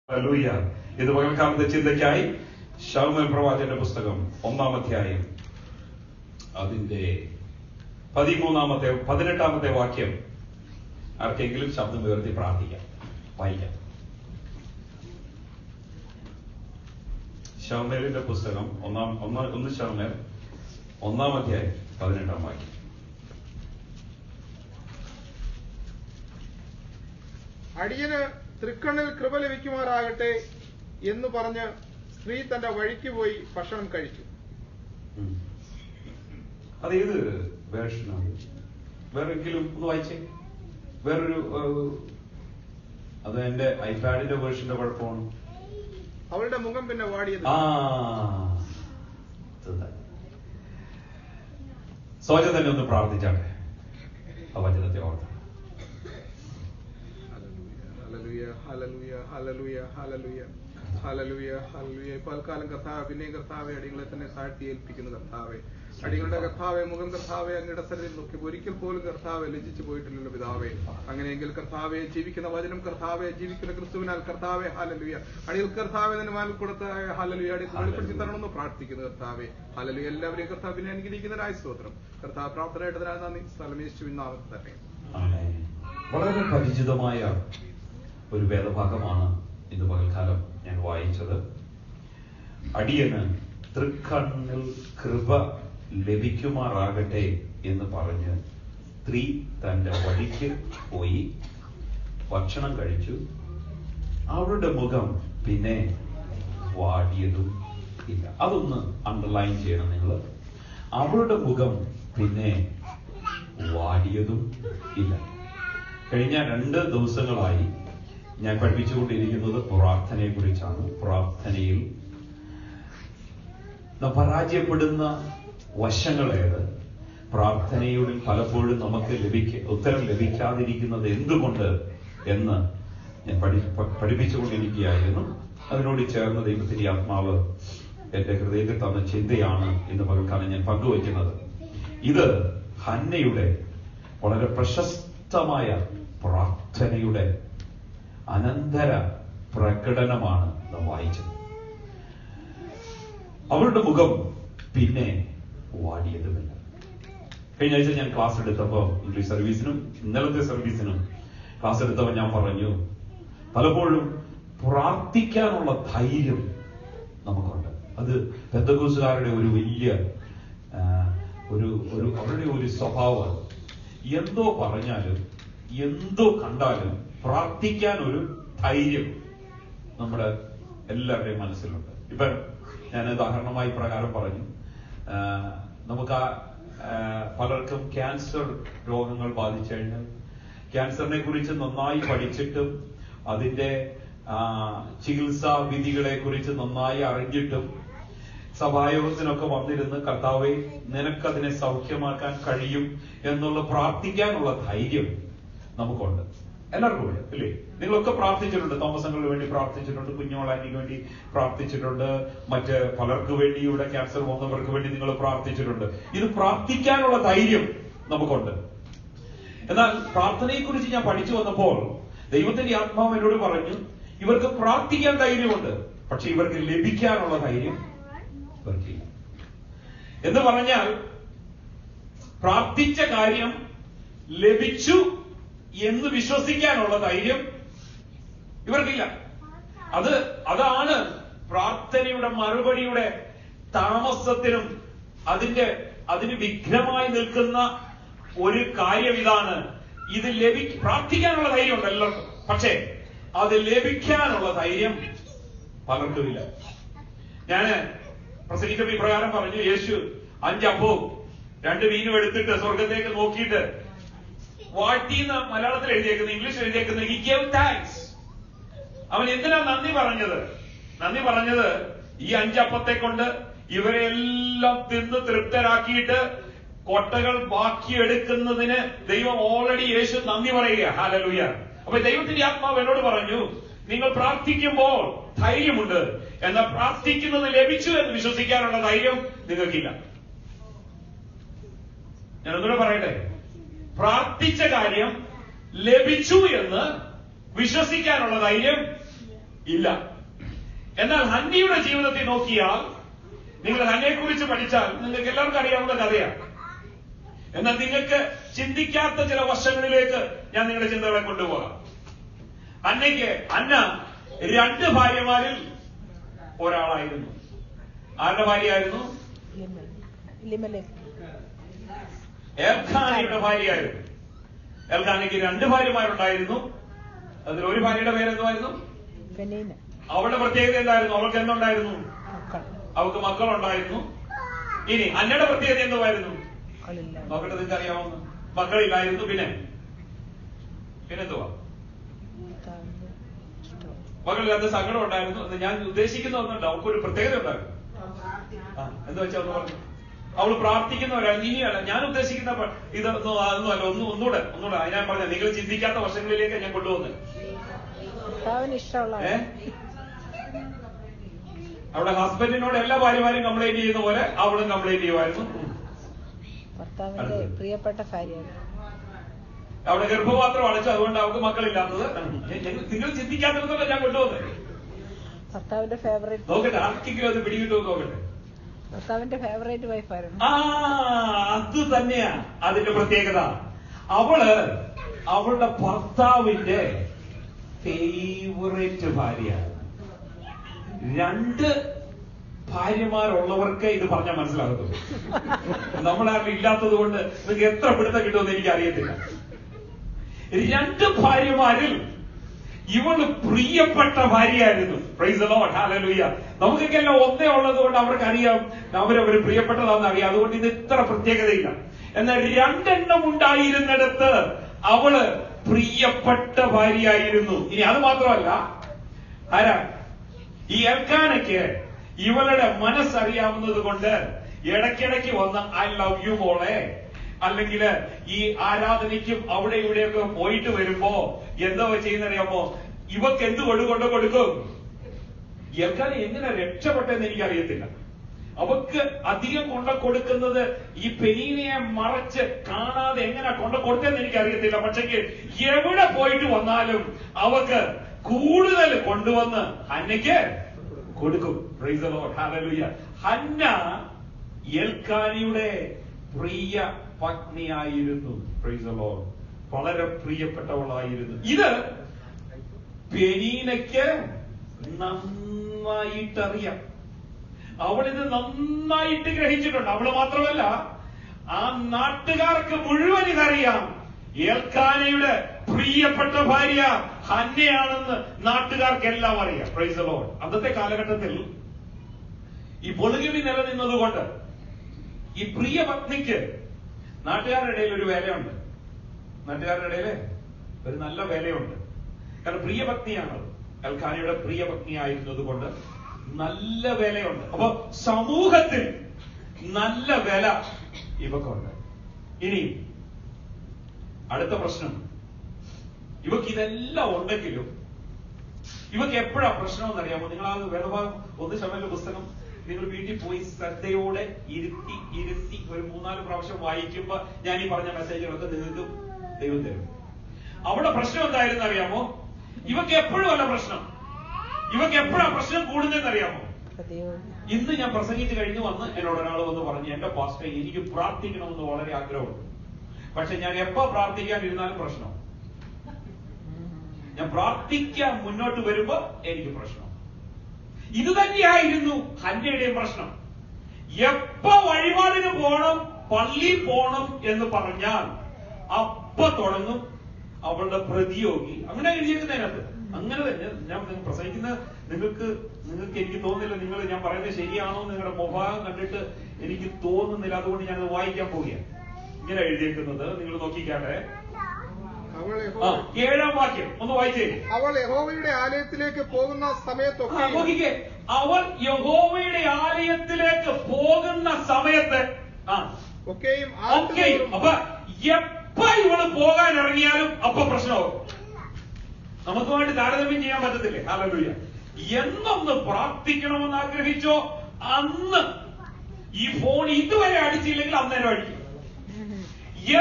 Hallelujah. ഇത് പകൽക്കാലത്തെ ചിന്തയ്ക്കായി ശമൂവേൽ പ്രവാചകന്റെ പുസ്തകം 1-ാം അധ്യായം അതിന്റെ 18-ാമത്തെ വാക്യം ആർക്കെങ്കിലും ശബ്ദം ഉയർത്തി പ്രാർത്ഥിക്കാം, വായിക്കാം. ശമൂവേലിന്റെ പുസ്തകം 1 ശമൂവേൽ 1-ാം അധ്യായം 18-ാം വാക്യം. അടിയന് തൃക്കണ്ണിൽ കൃപ ലഭിക്കുമാറാകട്ടെ എന്ന് പറഞ്ഞ് സ്ത്രീ തന്റെ വഴിക്ക് പോയി ഭക്ഷണം കഴിച്ചു. അതേത് വേർഷനാണ്? വേറെങ്കിലും ഒന്ന് വായിച്ചേ. വേറൊരു അത് എന്റെ ഐപാഡിന്റെ വേർഷന്റെ കുഴപ്പമാണ്. അവളുടെ മുഖം പിന്നെ വാടിയത്. സോജ തന്നെ ഒന്ന് പ്രാർത്ഥിച്ചാട്ടെ ആ വചനത്തെ ഓർത്ത്. പൽക്കാലം കർത്താവ് പിന്നെ കർത്താവെ അടികളെ തന്നെ താഴ്ത്തി ഏൽപ്പിക്കുന്നു. കർത്താവെ അടികളുടെ കർത്താവെ മുഖം കർത്താവെ അങ്ങയുടെ സന്നിധിയിൽ നോക്കി ഒരിക്കൽ പോലും കർത്താവെ ലജ്ജിച്ചു പോയിട്ടില്ലല്ലോ പിതാവേ. അങ്ങനെയെങ്കിൽ കർത്താവെ ജീവിക്കുന്ന വചനം കർത്താവെ ജീവിക്കുന്ന ക്രിസ്തുവിനാൽ കർത്താവെ ഹല്ലേലൂയ അടികൾ കർത്താവെ തന്നെ മാനിൽ കൊടുത്ത ഹല്ലേലൂയ അടികൾ വെളിപ്പെടുത്തി തരണമെന്ന് പ്രാർത്ഥിക്കുന്നു. കർത്താവെ ഹല്ലേലൂയ എല്ലാവരെയും കർത്താവിനെ അനുഗ്രഹിക്കുന്നതിനായ സ്തോത്രം. കർത്താവ് പ്രാർത്ഥനയായിട്ടതിനാൽ നന്ദി. സ്ഥലം യേശുവിൻ നാമത്തിൽ തന്നെ. വളരെ പരിചിതമായ ഒരു വേദഭാഗമാണ് ഇന്ന് പകൽക്കാലം ഞാൻ വായിച്ചത്. അടിയന് തൃക്കണ്ണിൽ കൃപ ലഭിക്കുമാറാകട്ടെ എന്ന് പറഞ്ഞ് സ്ത്രീ തന്റെ വഴിക്ക് പോയി ഭക്ഷണം കഴിച്ചു. അവളുടെ മുഖം പിന്നെ വാടിയതും ഇല്ല. അതൊന്ന് അണ്ടർലൈൻ ചെയ്യണം നിങ്ങൾ. അവളുടെ മുഖം പിന്നെ വാടിയതും ഇല്ല. കഴിഞ്ഞ 2 ദിവസങ്ങളായി ഞാൻ പഠിപ്പിച്ചുകൊണ്ടിരിക്കുന്നത് പ്രാർത്ഥനയെ കുറിച്ചാണ്. പ്രാർത്ഥനയിൽ പരാജയപ്പെടുന്ന വശങ്ങളേത്, പ്രാർത്ഥനയോട് പലപ്പോഴും നമുക്ക് ഉത്തരം ലഭിക്കാതിരിക്കുന്നത് എന്തുകൊണ്ട് എന്ന് ഞാൻ പഠിപ്പിച്ചുകൊണ്ടിരിക്കുകയായിരുന്നു. അതിനോട് ചേർന്ന് ദൈവത്തിന്റെ ആത്മാവ് എന്റെ ഹൃദയത്തിൽ തന്ന ചിന്തയാണ് ഇന്ന് പകൽക്കാലം ഞാൻ പങ്കുവയ്ക്കുന്നത്. ഇത് ഹന്നയുടെ വളരെ പ്രശസ്തമായ പ്രാർത്ഥനയുടെ അനന്തര പ്രകടനമാണ് നാം വായിച്ചത്. അവളുടെ മുഖം പിന്നെ വാടിയതുമില്ല. കഴിഞ്ഞ ആഴ്ച ഞാൻ ക്ലാസ് എടുത്തപ്പോൾ ഇംഗ്ലീഷ് സർവീസിനും ഇന്നലത്തെ സർവീസിനും ക്ലാസ് എടുത്തപ്പോൾ ഞാൻ പറഞ്ഞു, പലപ്പോഴും പ്രാർത്ഥിക്കാനുള്ള ധൈര്യം നമുക്കുണ്ട്. അത് പെന്തക്കോസ്തുകാരുടെ ഒരു വലിയ അവരുടെ ഒരു സ്വഭാവം. എന്തോ പറഞ്ഞാലും എന്തോ കണ്ടാലും പ്രാർത്ഥിക്കാൻ ഒരു ധൈര്യം നമ്മുടെ എല്ലാവരുടെയും മനസ്സിലുണ്ട്. ഇപ്പൊ ഞാൻ ഉദാഹരണമായി പ്രകാരം പറഞ്ഞു, നമുക്ക് പലർക്കും ക്യാൻസർ രോഗങ്ങൾ ബാധിച്ചു കഴിഞ്ഞാൽ ക്യാൻസറിനെ കുറിച്ച് നന്നായി പഠിച്ചിട്ടും അതിന്റെ ചികിത്സാ വിധികളെ കുറിച്ച് നന്നായി അറിഞ്ഞിട്ടും സഭായോഗത്തിനൊക്കെ വന്നിരുന്ന് കർത്താവേ നിനക്കതിനെ സൗഖ്യമാക്കാൻ കഴിയും എന്നുള്ള പ്രാർത്ഥിക്കാനുള്ള ധൈര്യം നമുക്കുണ്ട്. എല്ലാവർക്കും ഉണ്ട് അല്ലേ? നിങ്ങളൊക്കെ പ്രാർത്ഥിച്ചിട്ടുണ്ട്. തോമസങ്ങൾക്ക് വേണ്ടി പ്രാർത്ഥിച്ചിട്ടുണ്ട്, കുഞ്ഞോളാനിക്ക് വേണ്ടി പ്രാർത്ഥിച്ചിട്ടുണ്ട്, മറ്റ് പലർക്ക് വേണ്ടി ഇവിടെ ക്യാൻസർ വന്നവർക്ക് വേണ്ടി നിങ്ങൾ പ്രാർത്ഥിച്ചിട്ടുണ്ട്. ഇത് പ്രാർത്ഥിക്കാനുള്ള ധൈര്യം നമുക്കുണ്ട്. എന്നാൽ പ്രാർത്ഥനയെ കുറിച്ച് ഞാൻ പഠിച്ചു വന്നപ്പോൾ ദൈവത്തിന്റെ ആത്മാവ് എന്നോട് പറഞ്ഞു, ഇവർക്ക് പ്രാർത്ഥിക്കാൻ ധൈര്യമുണ്ട്, പക്ഷെ ഇവർക്ക് ലഭിക്കാനുള്ള ധൈര്യം ഇവർക്കില്ല. എന്ന് പറഞ്ഞാൽ പ്രാർത്ഥിച്ച കാര്യം ലഭിച്ചു എന്ന് വിശ്വസിക്കാനുള്ള ധൈര്യം ഇവർക്കില്ല. അതാണ് പ്രാർത്ഥനയുടെ മറുപടിയുടെ താമസത്തിനും അതിന് വിഘ്നമായി നിൽക്കുന്ന ഒരു കാര്യം ഇതാണ്. ഇത് പ്രാർത്ഥിക്കാനുള്ള ധൈര്യമുണ്ട് എല്ലാവർക്കും, പക്ഷേ അത് ലഭിക്കാനുള്ള ധൈര്യം പലർക്കുമില്ല. ഞാന് പ്രസംഗിച്ചപ്പോൾ ഇപ്രകാരം പറഞ്ഞു, യേശു 5 അപ്പവും 2 മീനും എടുത്തിട്ട് സ്വർഗത്തേക്ക് നോക്കിയിട്ട് വാട്ടിന്ന് മലയാളത്തിൽ എഴുതിയേക്കുന്നത്, ഇംഗ്ലീഷിൽ എഴുതിയേക്കുന്നത് ഹി ഗേവ് താങ്ക്സ്. അവൻ എന്തിനാ നന്ദി പറഞ്ഞത്? ഈ 5 അപ്പത്തെ കൊണ്ട് ഇവരെല്ലാം തിന്ന് തൃപ്തരാക്കിയിട്ട് കൊട്ടകൾ ബാക്കിയെടുക്കുന്നതിന് ദൈവം ഓൾറെഡി യേശു നന്ദി പറയുക. ഹല്ലേലൂയ. അപ്പൊ ദൈവത്തിന്റെ ആത്മാവ് എന്നോട് പറഞ്ഞു, നിങ്ങൾ പ്രാർത്ഥിക്കുമ്പോൾ ധൈര്യമുണ്ട്, എന്നാൽ പ്രാർത്ഥിക്കുന്നത് ലഭിച്ചു എന്ന് വിശ്വസിക്കാനുള്ള ധൈര്യം നിങ്ങൾക്കില്ല. ഞാനൊന്നുകൂടെ പറയട്ടെ, പ്രാർത്ഥിച്ച കാര്യം ലഭിച്ചു എന്ന് വിശ്വസിക്കാനുള്ള ധൈര്യം ഇല്ല. എന്നാൽ ഹന്നയുടെ ജീവിതത്തിൽ നോക്കിയാൽ, നിങ്ങൾ ഹന്നയെക്കുറിച്ച് പഠിച്ചാൽ നിങ്ങൾക്ക് എല്ലാവർക്കും അറിയാവുന്ന കഥയാണ്. എന്നാൽ നിങ്ങൾക്ക് ചിന്തിക്കാത്ത ചില വശങ്ങളിലേക്ക് ഞാൻ നിങ്ങളുടെ ചിന്തകളെ കൊണ്ടുപോകാം. അന്ന 2 ഭാര്യമാരിൽ ഒരാളായിരുന്നു. ആരുടെ ഭാര്യയായിരുന്നു? എൽഖാനയുടെ ഭാര്യയായിരുന്നു. എൽഖാനയ്ക്ക് 2 ഭാര്യമാരുണ്ടായിരുന്നു. അതിൽ ഒരു ഭാര്യയുടെ പേരെന്തുമായിരുന്നു? അവളുടെ പ്രത്യേകത എന്തായിരുന്നു? അവൾക്ക് എന്തുണ്ടായിരുന്നു? അവൾക്ക് മക്കളുണ്ടായിരുന്നു. ഇനി അന്നയുടെ പ്രത്യേകത എന്തുമായിരുന്നു? നോക്കട്ടെ, നിങ്ങൾക്ക് അറിയാവുന്ന മക്കളില്ലായിരുന്നു. പിന്നെന്തുവാ? മകളില്ലാത്ത സങ്കടം ഉണ്ടായിരുന്നു. ഞാൻ ഉദ്ദേശിക്കുന്ന ഒന്നുണ്ട്, അവൾക്കൊരു പ്രത്യേകത ഉണ്ടായിരുന്നു. എന്താ വെച്ചാൽ ഒന്ന് പറഞ്ഞു. അവൾ പ്രാർത്ഥിക്കുന്നവരായിരുന്നു. ഇനിയല്ല ഞാൻ ഉദ്ദേശിക്കുന്ന ഇതൊന്നും അതൊന്നുമല്ല. ഒന്നുകൂടെ അതിനാ പറഞ്ഞത്, നിങ്ങൾ ചിന്തിക്കാത്ത വശങ്ങളിലേക്ക് ഞാൻ കൊണ്ടുപോകുന്നത്. അവിടെ ഹസ്ബൻഡിനോട് എല്ലാ ഭാര്യമാരും കംപ്ലൈന്റ് ചെയ്യുന്ന പോലെ അവളും കംപ്ലൈന്റ് ചെയ്യുമായിരുന്നു. പ്രിയപ്പെട്ട ഭാര്യ. അവിടെ ഗർഭപാത്രം അടച്ചു, അതുകൊണ്ട് അവൾക്ക് മക്കളില്ലാത്തത്. നിങ്ങൾ ചിന്തിക്കാത്തതല്ല ഞാൻ കൊണ്ടുപോകുന്നത്. ഭർത്താവിന്റെ ഫേവറേറ്റ്. നോക്കട്ടെ, ആർക്കെങ്കിലും അത് പിടികിട്ടുമോ നോക്കട്ടെ. ഭർത്താവിന്റെ ഫേവറേറ്റ് വൈഫായിരുന്നു. അത് തന്നെയാ അതിന്റെ പ്രത്യേകത. അവളുടെ ഭർത്താവിന്റെ ഫേവറേറ്റ് ഭാര്യയാണ്. 2 ഭാര്യമാരുള്ളവർക്ക് ഇത് പറഞ്ഞാൽ മനസ്സിലാകത്തുള്ളൂ. നമ്മളാരും ഇല്ലാത്തത് കൊണ്ട് നിങ്ങൾക്ക് എത്ര പിടുത്തം കിട്ടുമെന്ന് എനിക്ക് അറിയത്തില്ല. 2 ഭാര്യമാരിൽ ഇവള് പ്രിയപ്പെട്ട ഭാര്യയായിരുന്നു. Praise the lord, hallelujah. നമുക്കെല്ലാം ഒന്നേ ഉള്ളത് കൊണ്ട് അവർക്കറിയാം അവരവര് പ്രിയപ്പെട്ടതാണെന്ന് അറിയാം. അതുകൊണ്ട് ഇത് ഇത്ര പ്രത്യേകതയില്ല. എന്നാൽ 2 എണ്ണം ഉണ്ടായിരുന്നിടത്ത് അവള് പ്രിയപ്പെട്ട ഭാര്യയായിരുന്നു. ഇനി അത് മാത്രമല്ല, ഈ എൽക്കാനയ്ക്ക് ഇവളുടെ മനസ്സറിയാവുന്നത് കൊണ്ട് ഇടയ്ക്കിടയ്ക്ക് വന്ന് ഐ ലവ് യു മോളെ, അല്ലെങ്കിൽ ഈ ആരാധനയ്ക്കും അവിടെ ഇവിടെയൊക്കെ പോയിട്ട് വരുമ്പോ എന്താ ചെയ്യുന്നറിയാമോ, ഇവക്ക് എന്ത് കൊടുക്കും? എൽക്കാന എങ്ങനെ രക്ഷപ്പെട്ടെന്ന് എനിക്കറിയത്തില്ല. അവക്ക് അധികം കൊടുക്കുന്നത് ഈ പെനീനയെ മറച്ച് കാണാതെ എങ്ങനെ കൊടുത്തെന്ന് എനിക്കറിയത്തില്ല. പക്ഷേ എവിടെ പോയിട്ട് വന്നാലും അവക്ക് കൂടുതൽ കൊണ്ടുവന്ന് ഹന്നയ്ക്ക് കൊടുക്കും. Praise the lord, hallelujah. Hannah എൽക്കാനയുടെ പ്രിയ പത്നിയായിരുന്നു. പ്രൈസ് ദി ലോർഡ്, വളരെ പ്രിയപ്പെട്ടവളായിരുന്നു. ഇത് പെനീനയ്ക്ക് നന്നായിട്ടറിയാം. അവളിത് നന്നായിട്ട് ഗ്രഹിച്ചിട്ടുണ്ട്. അവള് മാത്രമല്ല, ആ നാട്ടുകാർക്ക് മുഴുവൻ ഇതറിയാം. എൽക്കാനയുടെ പ്രിയപ്പെട്ട ഭാര്യ ഹന്നയാണെന്ന് നാട്ടുകാർക്കെല്ലാം അറിയാം. Price the Lord. അന്നത്തെ കാലഘട്ടത്തിൽ ഈ പൊളിഗമി നിലനിന്നതുകൊണ്ട് ഈ പ്രിയ പത്നിക്ക് നാട്ടുകാരുടെ ഇടയിൽ ഒരു വിലയുണ്ട്. നാട്ടുകാരുടെ ഇടയിൽ ഒരു നല്ല വിലയുണ്ട്. കാരണം പ്രിയ പത്നിയാണ്. എൽക്കാനയുടെ പ്രിയ പത്നിയായിരുന്നത് കൊണ്ട് നല്ല വിലയുണ്ട്. അപ്പൊ സമൂഹത്തിൽ നല്ല വില ഇവക്കുണ്ട്. ഇനി അടുത്ത പ്രശ്നം, ഇവക്ക് ഇതെല്ലാം ഉണ്ടെങ്കിലും ഇവക്ക് എപ്പോഴാ പ്രശ്നം എന്നറിയാമോ? നിങ്ങൾ ആ വേദഭാഗം 1 ശമൂവേലിന്റെ പുസ്തകം നിങ്ങൾ വീട്ടിൽ പോയി ശ്രദ്ധയോടെ ഇരുത്തി ഒരു 3-4 പ്രാവശ്യം വായിക്കുമ്പോ ഞാൻ ഈ പറഞ്ഞ മെസ്സേജുകളൊക്കെ നിങ്ങൾക്ക് ദൈവം തരും. അവിടെ പ്രശ്നം എന്തായിരുന്നു അറിയാമോ? ഇവക്ക് എപ്പോഴും അല്ല പ്രശ്നം. ഇവക്ക് എപ്പോഴാ പ്രശ്നം കൂടുന്നതെന്നറിയാമോ? ഇന്ന് ഞാൻ പ്രസംഗിച്ച് കഴിഞ്ഞ് വന്ന് എന്നോട് ഒരാൾ വന്ന് പറഞ്ഞു, എന്റെ പാസ്റ്റർ എനിക്ക് പ്രാർത്ഥിക്കണമെന്ന് വളരെ ആഗ്രഹമുണ്ട്, പക്ഷെ ഞാൻ എപ്പോ പ്രാർത്ഥിക്കാനിരുന്നാലും പ്രശ്നം. ഞാൻ പ്രാർത്ഥിക്കാൻ മുന്നോട്ട് വരുമ്പോ എനിക്ക് പ്രശ്നം. ഇത് തന്നെയായിരുന്നു ഹന്നയുടെയും പ്രശ്നം. എപ്പോ വഴിപാടിന് പോണം, പള്ളിയിൽ പോണം എന്ന് പറഞ്ഞാൽ അപ്പൊ തുടങ്ങും അവളുടെ പ്രതിയോഗി. അങ്ങനെ എഴുതിയേക്കുന്നതിനകത്ത് അങ്ങനെ തന്നെ. ഞാൻ പ്രസംഗിക്കുന്ന നിങ്ങൾക്ക് എനിക്ക് തോന്നുന്നില്ല നിങ്ങൾ ഞാൻ പറയുന്നത് ശരിയാണോ, നിങ്ങളുടെ മുഖഭാഗം കണ്ടിട്ട് എനിക്ക് തോന്നുന്നില്ല. അതുകൊണ്ട് ഞാനത് വായിക്കാൻ പോവുകയാണ്. ഇങ്ങനെ എഴുതിയേക്കുന്നത് നിങ്ങൾ നോക്കിക്കാട്ടെ. 7-ാം വാക്യം ഒന്ന് വായിച്ചേ. അവൾ യഹോവയുടെ ആലയത്തിലേക്ക് പോകുന്ന സമയത്തൊക്കെ നോക്കിക്കേ, അവൾ യഹോവയുടെ ആലയത്തിലേക്ക് പോകുന്ന സമയത്ത് ഒക്കെയും അപ്പൊ എപ്പോ ഇവള് പോകാൻ ഇറങ്ങിയാലും അപ്പൊ പ്രശ്നമാവും. നമുക്കുമായിട്ട് താരതമ്യം ചെയ്യാൻ പറ്റത്തില്ലേ? ഹല്ലേലൂയ. എന്നൊന്ന് പ്രാർത്ഥിക്കണമെന്ന് ആഗ്രഹിച്ചോ അന്ന് ഈ ഫോൺ ഇതുവരെ അടിച്ചില്ലെങ്കിൽ അന്നേരം അടിക്കും.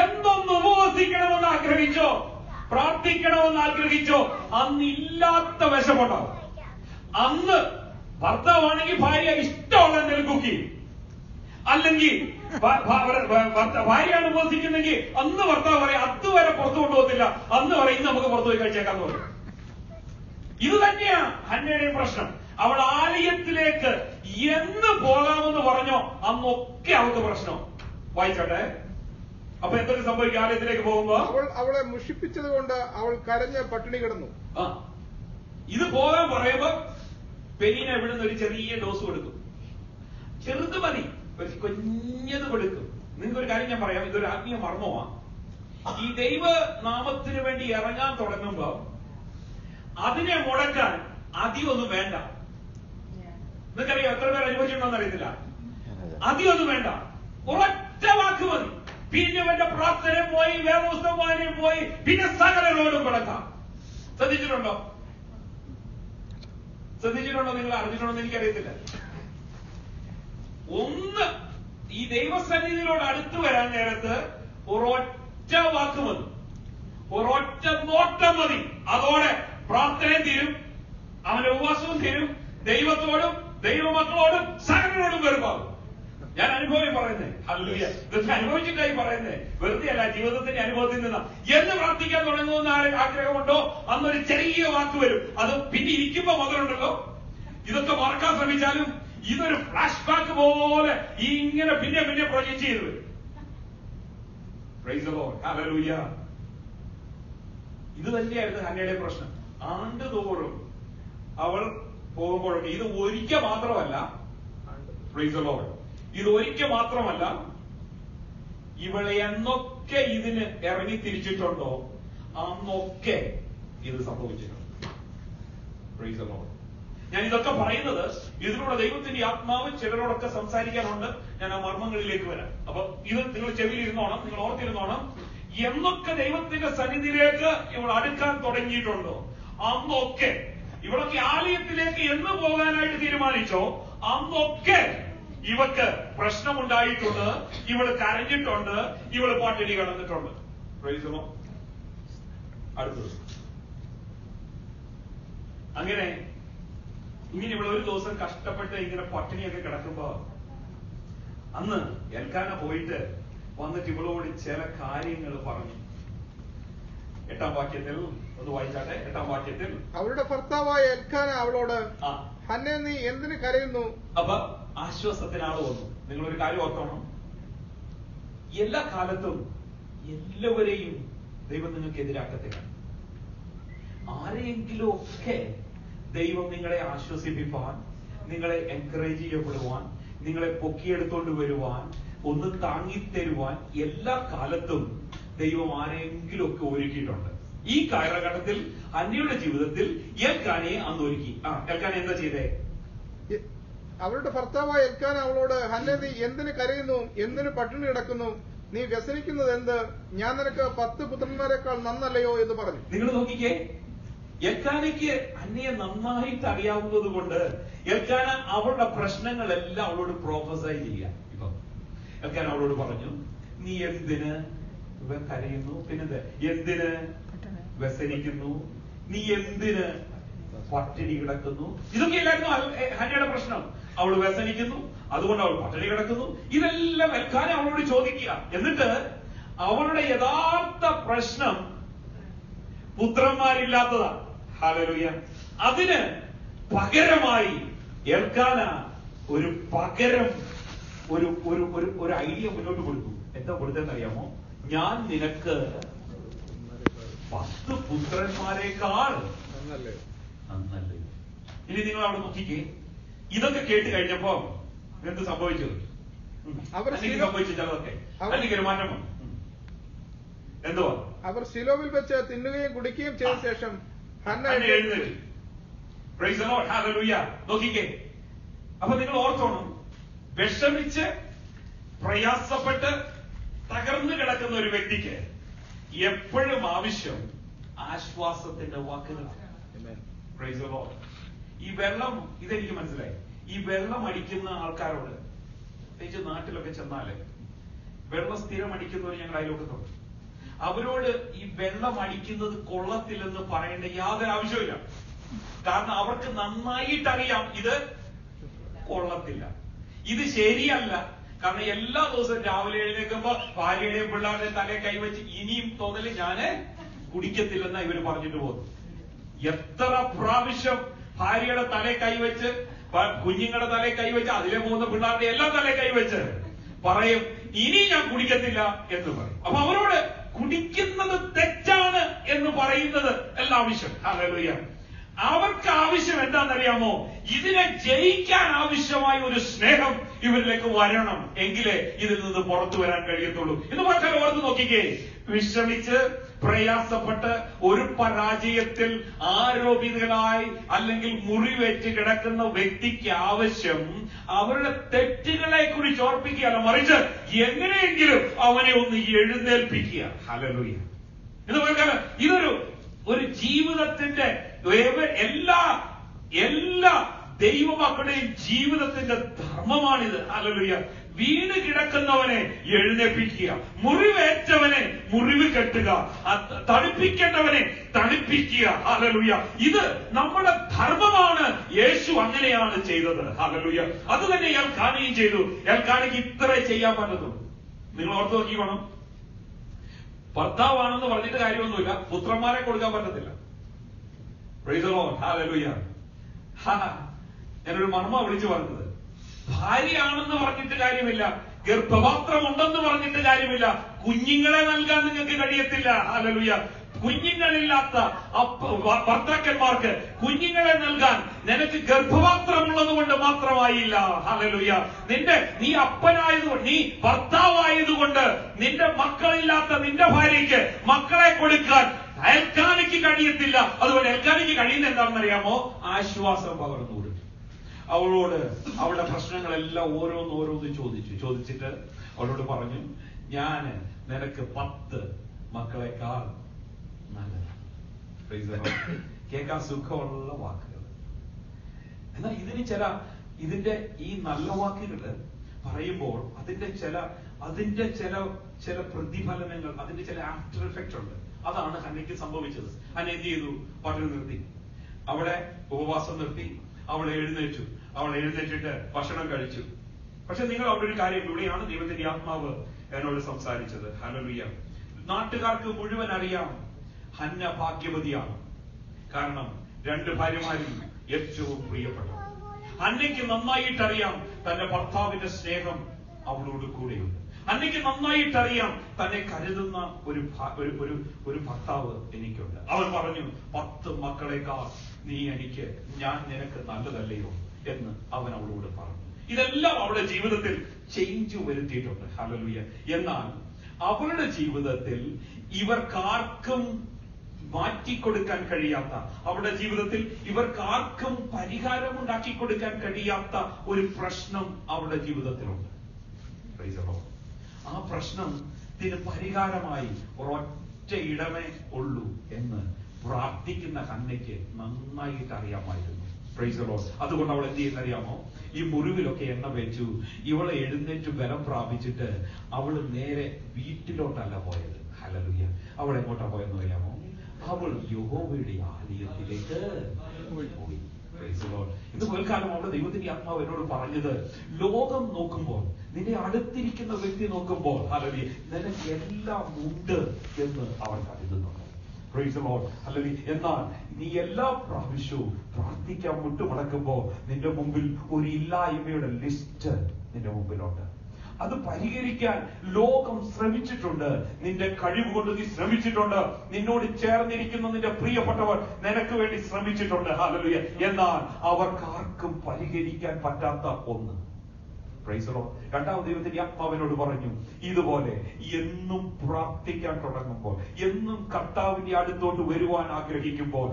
എന്നൊന്ന് ഉപവസിക്കണമെന്ന് ആഗ്രഹിച്ചോ, പ്രാർത്ഥിക്കണമെന്ന് ആഗ്രഹിച്ചോ അന്നില്ലാത്ത വിഷമുണ്ടാവും. അന്ന് ഭർത്താവാണെങ്കിൽ ഭാര്യ ഇഷ്ടമുള്ള എന്തെങ്കിലും കുക്ക് ചെയ്യും. അല്ലെങ്കിൽ ഭാര്യയാണ് ഉപസിക്കുന്നെങ്കിൽ അന്ന് ഭർത്താവ് പറയും അതുവരെ പുറത്തു കൊണ്ടുപോകത്തില്ല, അന്ന് പറയും ഇന്ന് നമുക്ക് പുറത്തു പോയി കഴിച്ചേക്കാന്ന് പറയും. ഇത് തന്നെയാണ് ഹന്നയുടെയും പ്രശ്നം. അവൾ ആലയത്തിലേക്ക് എന്ന് പോകാമെന്ന് പറഞ്ഞോ അന്നൊക്കെ അവൾക്ക് പ്രശ്നം. വായിച്ചോട്ടെ. അപ്പൊ എന്തൊക്കെ സംഭവിക്കും? ആലയത്തിലേക്ക് പോകുമ്പോ അവളെ മുഷിപ്പിച്ചത് കൊണ്ട് അവൾ കരഞ്ഞ് പട്ടിണി കിടന്നു. ഇത് പോകാൻ പറയുമ്പോ പെനിന ഇവിടുന്ന് ഒരു ചെറിയ ഡോസ് കൊടുക്കും. ചെറുത് മതി, ഒരു കുഞ്ഞത് കൊടുക്കും. നിങ്ങൾക്കൊരു കാര്യം ഞാൻ പറയാം, ഇതൊരു ആത്മീയ മർമ്മമാണ്. ഈ ദൈവനാമത്തിന് വേണ്ടി ഇറങ്ങാൻ തുടങ്ങുമ്പോ അതിനെ മുടക്കാൻ അധികമൊന്നും വേണ്ട. നിങ്ങൾക്കറിയാം എത്ര പേർ അനുഭവിച്ചിട്ടുണ്ടോന്ന് അറിയത്തില്ല. അധികമൊന്നും വേണ്ട, ഒരൊറ്റ വാക്ക് മതി. പിന്നെ എന്റെ പ്രാർത്ഥനയും പോയി, വേദപുസ്തകമാനും പോയി, പിന്നെ സകല റോഡും കിടക്കാം. ശ്രദ്ധിച്ചിട്ടുണ്ടോ? നിങ്ങൾ അറിഞ്ഞിട്ടുണ്ടോ എന്ന് എനിക്കറിയത്തില്ല. ഒന്ന് ഈ ദൈവസന്നിധിയിലോട് അടുത്തു വരാൻ നേരത്ത് ഒരൊറ്റ വാക്ക് മതി, ഒരൊറ്റ നോട്ടം മതി. അതോടെ പ്രാർത്ഥനയും തീരും, അവന്റെ ഉപവാസവും തീരും, ദൈവത്തോടും ദൈവമക്കളോടും സകലരോടും വെറുപ്പാകും. ഞാൻ അനുഭവം പറയുന്നേ, ഹല്ലേലൂയ. ഇതൊക്കെ അനുഭവിച്ചിട്ടായി പറയുന്നേ, വെറുതെ അല്ല, ജീവിതത്തിന്റെ അനുഭവത്തിൽ നിന്ന്. എന്ന് പ്രാർത്ഥിക്കാൻ തുടങ്ങുന്ന ആഗ്രഹമുണ്ടോ അന്നൊരു ചെറിയ വാക്ക് വരും. അത് പിന്നെ ഇരിക്കുമ്പോ മുതലുണ്ടല്ലോ, ഇതൊക്കെ മറക്കാൻ ശ്രമിച്ചാലും ഇതൊരു ഫ്ലാഷ് ബാക്ക് പോലെ ഇങ്ങനെ പിന്നെ പിന്നെ പ്രൊജക്ട് ചെയ്ത് വരും. Price the lord, hallelujah. ഇത് തന്നെയായിരുന്നു ഹന്നയുടെ പ്രശ്നം. ആണ്ടുതോറും അവൾ പോകുമ്പോഴൊക്കെ ഇത് ഒരിക്കൽ മാത്രമല്ല, പ്രൈസ് ദി ലോർഡ്, ഇത് ഒരിക്കൽ മാത്രമല്ല, ഇവളെ എന്നൊക്കെ ഇതിന് ഇറങ്ങി തിരിച്ചിട്ടുണ്ടോ അന്നൊക്കെ ഇത് സംഭവിച്ചിട്ടുണ്ട്. Price the Lord. ഞാൻ ഇതൊക്കെ പറയുന്നത് ഇതിലൂടെ ദൈവത്തിന്റെ ആത്മാവ് ചിലരോടൊക്കെ സംസാരിക്കാനുണ്ട്. ഞാൻ ആ മർമ്മങ്ങളിലേക്ക് വരാം. അപ്പൊ ഇത് നിങ്ങൾ ചെവിയിലിരുന്നോണം, നിങ്ങൾ ഓർത്തിരുന്നോണം. എന്നൊക്കെ ദൈവത്തിന്റെ സന്നിധിയിലേക്ക് ഇവൾ അടുക്കാൻ തുടങ്ങിയിട്ടുണ്ടോ അന്നൊക്കെ, ഇവളൊക്കെ ആലയത്തിലേക്ക് എന്ന് പോകാനായിട്ട് തീരുമാനിച്ചോ അന്നൊക്കെ ഇവക്ക് പ്രശ്നമുണ്ടായിട്ടുണ്ട്, ഇവള് കരഞ്ഞിട്ടുണ്ട്, ഇവള് പട്ടിണി കിടന്നിട്ടുണ്ട്. Price the Lord. അടുത്തത് അങ്ങനെ ഇവിടെ ഒരു ദിവസം കഷ്ടപ്പെട്ട് ഇങ്ങനെ പട്ടിണിയൊക്കെ കിടക്കുമ്പോ അന്ന് എൽക്കാന പോയിട്ട് വന്നിട്ട് ഇവളോട് ചില കാര്യങ്ങൾ പറഞ്ഞു. 8-ാം വാക്യത്തിൽ ഒന്ന് വായിച്ചാട്ടെ. 8-ാം വാക്യത്തിൽ അവളുടെ ഭർത്താവായ എൽക്കാന അവളോട്, ഹന്നേ നീ എന്തിന് കരയുന്നു? അപ്പൊ ആശ്വാസത്തിന് ആള് വന്നു. നിങ്ങളൊരു കാര്യം ഓർക്കണം, എല്ലാ കാലത്തും എല്ലാവരെയും ദൈവം നിങ്ങൾക്ക് എതിരാക്കത്തില്ല. ആരെയെങ്കിലും ഒക്കെ ദൈവം നിങ്ങളെ ആശ്വസിപ്പിപ്പാൻ, നിങ്ങളെ എൻകറേജ് ചെയ്യപ്പെടുവാൻ, നിങ്ങളെ പൊക്കിയെടുത്തോണ്ട് വരുവാൻ, ഒന്ന് താങ്ങിത്തരുവാൻ എല്ലാ കാലത്തും ദൈവം ആരെങ്കിലും ഒക്കെ ഒരുക്കിയിട്ടുണ്ട്. ഈ കാലഘട്ടത്തിൽ ഹന്നയുടെ ജീവിതത്തിൽ എൽക്കാനയെ അന്ന് ഒരുക്കി. എൽക്കാന എന്താ ചെയ്തേ? അവളുടെ ഭർത്താവായ എൽക്കാന അവളോട്, ഹന്നേ നീ എന്തിന് കരയുന്നു? എന്തിന് പട്ടിണി കിടക്കുന്നു? നീ വ്യസനിക്കുന്നത് എന്ത്? ഞാൻ നിനക്ക് 10 പുത്രന്മാരെക്കാൾ നന്നല്ലയോ എന്ന് പറഞ്ഞു. നിങ്ങൾ നോക്കിക്കേ, എൽക്കാനയ്ക്ക് ഹന്നയെ നന്നായിട്ട് അറിയാവുന്നത് കൊണ്ട് എൽക്കാന അവളുടെ പ്രശ്നങ്ങളെല്ലാം അവളോട് പ്രൊഫസൈ ചെയ്യാം. ഇപ്പൊ എൽക്കാന അവളോട് പറഞ്ഞു, നീ എന്തിന് കരയുന്നു? പിന്നെന്ത്? എന്തിന് വ്യസനിക്കുന്നു? നീ എന്തിന് പട്ടിണി കിടക്കുന്നു? ഇതൊക്കെയല്ലായിരുന്നു ഹന്നയുടെ പ്രശ്നം. അവൾ വ്യസനിക്കുന്നു, അതുകൊണ്ട് അവൾ പട്ടിണി കിടക്കുന്നു. ഇതെല്ലാം എൽക്കാന അവളോട് ചോദിക്കുക. എന്നിട്ട് അവളുടെ യഥാർത്ഥ പ്രശ്നം പുത്രന്മാരില്ലാത്തതാണ്. ഹല്ലേലൂയ. അതിന് പകരമായി എൽക്കാന ഒരു ഐഡിയ മുന്നോട്ട് കൊടുത്തു. എന്താ കൊടുത്തെന്നറിയാമോ? ഞാൻ നിനക്ക് 10 പുത്രന്മാരെക്കാൾ നന്നല്ലേ. ഇനി നിങ്ങൾ അവിടെ നോക്കിക്കേ, ഇതൊക്കെ കേട്ട് കഴിഞ്ഞപ്പോ എന്ത് സംഭവിച്ചു? സംഭവിച്ചു ചിലതൊക്കെ അല്ലെങ്കിൽ ഒരു മാറ്റം എന്തുവാ? അവർ ശിലോവിൽ വെച്ച് തിന്നുകയും കുടിക്കുകയും ചെയ്ത ശേഷം ഹന്ന എഴുന്നേറ്റ്. Price the lord, hallelujah. നോക്കിക്കേ, അപ്പൊ നിങ്ങൾ ഓർത്തോണം, വിഷമിച്ച് പ്രയാസപ്പെട്ട് തകർന്നു കിടക്കുന്ന ഒരു വ്യക്തിക്ക് എപ്പോഴും ആവശ്യം ആശ്വാസത്തിന്റെ വാക്കുകളാണ്. Price the Lord. ഈ വെള്ളം, ഇതെനിക്ക് മനസ്സിലായി, ഈ വെള്ളം അടിക്കുന്ന ആൾക്കാരോട്, പ്രത്യേകിച്ച് നാട്ടിലൊക്കെ ചെന്നാല് വെള്ളം സ്ഥിരം അടിക്കുന്നവർ ഞങ്ങൾ അയൽവക്കത്തുണ്ട്. അവരോട് ഈ വെള്ളം അടിക്കുന്നത് കൊള്ളത്തില്ലെന്ന് പറയേണ്ട യാതൊരു ആവശ്യമില്ല. കാരണം അവർക്ക് നന്നായിട്ടറിയാം ഇത് കൊള്ളത്തില്ല, ഇത് ശരിയല്ല. കാരണം എല്ലാ ദിവസവും രാവിലെ എഴുന്നേൽക്കുമ്പോ ഭാര്യയുടെയും പിള്ളേരുടെയും തലയെ കൈവച്ച് ഇനിയും തോന്നല് ഞാന് കുടിക്കത്തില്ലെന്നാ ഇവര് പറഞ്ഞിട്ട് പോകുന്നു. എത്ര പ്രാവശ്യം ഭാര്യയുടെ തലയെ കൈവച്ച്, കുഞ്ഞുങ്ങളുടെ തലയെ കൈവച്ച്, അതിലെ പോകുന്ന പിള്ളേരുടെ എല്ലാം തലയെ കൈവച്ച് പറയും ഇനി ഞാൻ കുടിക്കത്തില്ല എന്ന് പറയും. അപ്പൊ അവരോട് കുടിക്കുന്നത് തെറ്റാണ് എന്ന് പറയുന്നത് എല്ലാം ആവശ്യം. ഹല്ലേലൂയ. അവർക്ക് ആവശ്യം എന്താണെന്നറിയാമോ? ഇതിനെ ജയിക്കാൻ ആവശ്യമായ ഒരു സ്നേഹം ഇവരിലേക്ക് വരണം, എങ്കിലേ ഇതിൽ നിന്ന് പുറത്തു വരാൻ കഴിയത്തുള്ളൂ. എന്ന് പറഞ്ഞാൽ ഓർത്ത് നോക്കിക്കേ, വിശ്രമിച്ച് പ്രയാസപ്പെട്ട് ഒരു പരാജയത്തിൽ ആരോപിതകളായി അല്ലെങ്കിൽ മുറിവേറ്റ് കിടക്കുന്ന വ്യക്തിക്ക് ആവശ്യം അവരുടെ തെറ്റുകളെ കുറിച്ച് ഓർപ്പിക്കുകയല്ല, മറിച്ച് എങ്ങനെയെങ്കിലും അവനെ ഒന്ന് എഴുന്നേൽപ്പിക്കുക. ഹല്ലേലൂയ. എന്ന് പറഞ്ഞാൽ ഇതൊരു ജീവിതത്തിന്റെ എല്ലാ ദൈവമക്കളുടെയും ജീവിതത്തിന്റെ ധർമ്മമാണിത്. ഹല്ലേലൂയ. വീണ് കിടക്കുന്നവനെ എഴുന്നേൽപ്പിക്കുക, മുറിവേറ്റവനെ മുറിവ് കെട്ടുക, തണുപ്പിക്കേണ്ടവനെ തണുപ്പിക്കുക. ഹല്ലേലൂയ. ഇത് നമ്മുടെ ധർമ്മമാണ്. യേശു അങ്ങനെയാണ് ചെയ്തത്. ഹല്ലേലൂയ. അത് തന്നെ എൽക്കാനയും ചെയ്തു. എൽക്കാനയ്ക്ക് ഇത്രേ ചെയ്യാൻ പറ്റത്തുള്ളൂ. നിങ്ങൾ ഓർത്ത് നോക്കിക്കോണം, ഭർത്താവാണെന്ന് പറഞ്ഞിട്ട് കാര്യമൊന്നുമില്ല, പുത്രന്മാരെ കൊടുക്കാൻ പറ്റത്തില്ല. Price the lord. ഹല്ലേലൂയ. ഞാനൊരു മർമ്മ വിളിച്ചു പറഞ്ഞത്, ഭാര്യയാണെന്ന് പറഞ്ഞിട്ട് കാര്യമില്ല, ഗർഭപാത്രമുണ്ടെന്ന് പറഞ്ഞിട്ട് കാര്യമില്ല, കുഞ്ഞുങ്ങളെ നൽകാൻ നിങ്ങൾക്ക് കഴിയത്തില്ല. ഹല്ലേലൂയ. കുഞ്ഞുങ്ങളില്ലാത്ത ഭർത്താക്കന്മാർക്ക് കുഞ്ഞുങ്ങളെ നൽകാൻ നിനക്ക് ഗർഭപാത്രമുള്ളത് കൊണ്ട് മാത്രമായില്ല. ഹല്ലേലൂയ. നീ അപ്പനായതുകൊണ്ട്, നീ ഭർത്താവായതുകൊണ്ട് നിന്റെ മക്കളില്ലാത്ത നിന്റെ ഭാര്യയ്ക്ക് മക്കളെ കൊടുക്കാൻ എൽക്കാനയ്ക്ക് കഴിയത്തില്ല. അതുകൊണ്ട് എൽക്കാനയ്ക്ക് കഴിയുന്ന എന്താണെന്നറിയാമോ? ആശ്വാസം പകർന്നു കൊടുത്തു. അവളോട് അവളുടെ പ്രശ്നങ്ങളെല്ലാം ഓരോന്ന് ചോദിച്ചിട്ട് അവളോട് പറഞ്ഞു, ഞാൻ നിനക്ക് 10 മക്കളെക്കാൾ നല്ലതാണ്. കേൾക്കാൻ സുഖമുള്ള വാക്കുകൾ. എന്നാൽ ഇതിന്റെ ഈ നല്ല വാക്കുകൾ പറയുമ്പോൾ അതിന്റെ ചില പ്രതിഫലനങ്ങൾ, അതിന്റെ ചില ആഫ്റ്റർ എഫക്റ്റ് ഉണ്ട്. അതാണ് ഹന്നയ്ക്ക് സംഭവിച്ചത്. ഹന്ന എന്ത് ചെയ്തു? പട്ടിണി നിർത്തി, അവിടെ ഉപവാസം നിർത്തി, അവൾ എഴുന്നേറ്റിട്ട് ഭക്ഷണം കഴിച്ചു. പക്ഷെ നിങ്ങൾ അവിടെ ഒരു കാര്യം, ഇവിടെയാണ് ദൈവത്തിന്റെ ആത്മാവ് എന്നോട് സംസാരിച്ചത്. ഹല്ലേലൂയ. നാട്ടുകാർക്ക് മുഴുവൻ അറിയാം ഹന്ന ഭാഗ്യവതിയാണ്. കാരണം 2 ഭാര്യമാരിൽ ഏറ്റവും പ്രിയപ്പെട്ട ഹന്നയ്ക്ക് നന്നായിട്ടറിയാം തന്റെ ഭർത്താവിന്റെ സ്നേഹം അവളോട് കൂടെയുണ്ട്. ഹന്നയ്ക്ക് നന്നായിട്ടറിയാം തന്നെ കരുതുന്ന ഒരു ഭർത്താവ് എനിക്കുണ്ട്. അവൻ പറഞ്ഞു, 10 മക്കളെക്കാൾ ഞാൻ നിനക്ക് നല്ലതല്ലയോ എന്ന് അവൻ അവളോട് പറഞ്ഞു. ഇതെല്ലാം അവളുടെ ജീവിതത്തിൽ ചേഞ്ച് വരുത്തിയിട്ടുണ്ട്. ഹല്ലേലൂയ. എന്നാൽ അവളുടെ ജീവിതത്തിൽ ഇവർക്കാർക്കും മാറ്റിക്കൊടുക്കാൻ കഴിയാത്ത, അവളുടെ ജീവിതത്തിൽ ഇവർക്കാർക്കും പരിഹാരമുണ്ടാക്കി കൊടുക്കാൻ കഴിയാത്ത ഒരു പ്രശ്നം അവളുടെ ജീവിതത്തിലുണ്ട്. ആ പ്രശ്നത്തിന് പരിഹാരമായി ഒരൊറ്റ ഇടമേ ഉള്ളൂ എന്ന് പ്രാർത്ഥിക്കുന്ന ഹന്നയ്ക്ക് നന്നായിട്ട് അറിയാമായിരുന്നു. Price the Lord. അതുകൊണ്ട് അവൾ എന്ത് ചെയ്യുന്നറിയാമോ? ഈ മുറിവിലൊക്കെ എണ്ണ വെച്ചു. ഇവളെ എഴുന്നേറ്റ് ബലം പ്രാപിച്ചിട്ട് അവള് നേരെ വീട്ടിലോട്ടല്ല പോയത്. ഹല്ലേലൂയ. അവൾ എങ്ങോട്ടാ പോയെന്ന് അറിയാമോ? അവൾ യഹോവയുടെ ആലയത്തിലേക്ക് പോയി. ഇന്ന് പോൽക്കാലം അവിടെ ദൈവത്തിന്റെ ആത്മാവ് എന്നോട് പറഞ്ഞത്, ലോകം നോക്കുമ്പോൾ, നിന്റെ അടുത്തിരിക്കുന്ന വ്യക്തി നോക്കുമ്പോൾ ഹല്ലേലൂയ നിനക്ക് എല്ലാം ഉണ്ട് എന്ന് അവർ കരുതുന്നുണ്ട്. Price the lord. ഹല്ലേലൂയ. എന്നാൽ നീ എല്ലാ പ്രാവശ്യവും പ്രാർത്ഥിക്കാൻ മുട്ടുമടക്കുമ്പോൾ നിന്റെ മുമ്പിൽ ഒരു ഇല്ലായ്മയുടെ ലിസ്റ്റ് നിന്റെ മുമ്പിലുണ്ട്. അത് പരിഹരിക്കാൻ ലോകം ശ്രമിച്ചിട്ടുണ്ട്. നിന്റെ കഴിവ് കൊണ്ട് നീ ശ്രമിച്ചിട്ടുണ്ട്. നിന്നോട് ചേർന്നിരിക്കുന്ന നിന്റെ പ്രിയപ്പെട്ടവർ നിനക്ക് വേണ്ടി ശ്രമിച്ചിട്ടുണ്ട്. ഹല്ലേലൂയ. എന്നാൽ അവർക്കാർക്കും പരിഹരിക്കാൻ പറ്റാത്ത ഒന്ന്. Price the Lord. രണ്ടാമത് ദൈവത്തിന്റെ ആത്മാവിനോട് പറഞ്ഞു, ഇതുപോലെ എന്നും പ്രാർത്ഥിക്കാൻ തുടങ്ങുമ്പോൾ, എന്നും കർത്താവിന്റെ അടുത്തോട്ട് വരുവാൻ ആഗ്രഹിക്കുമ്പോൾ,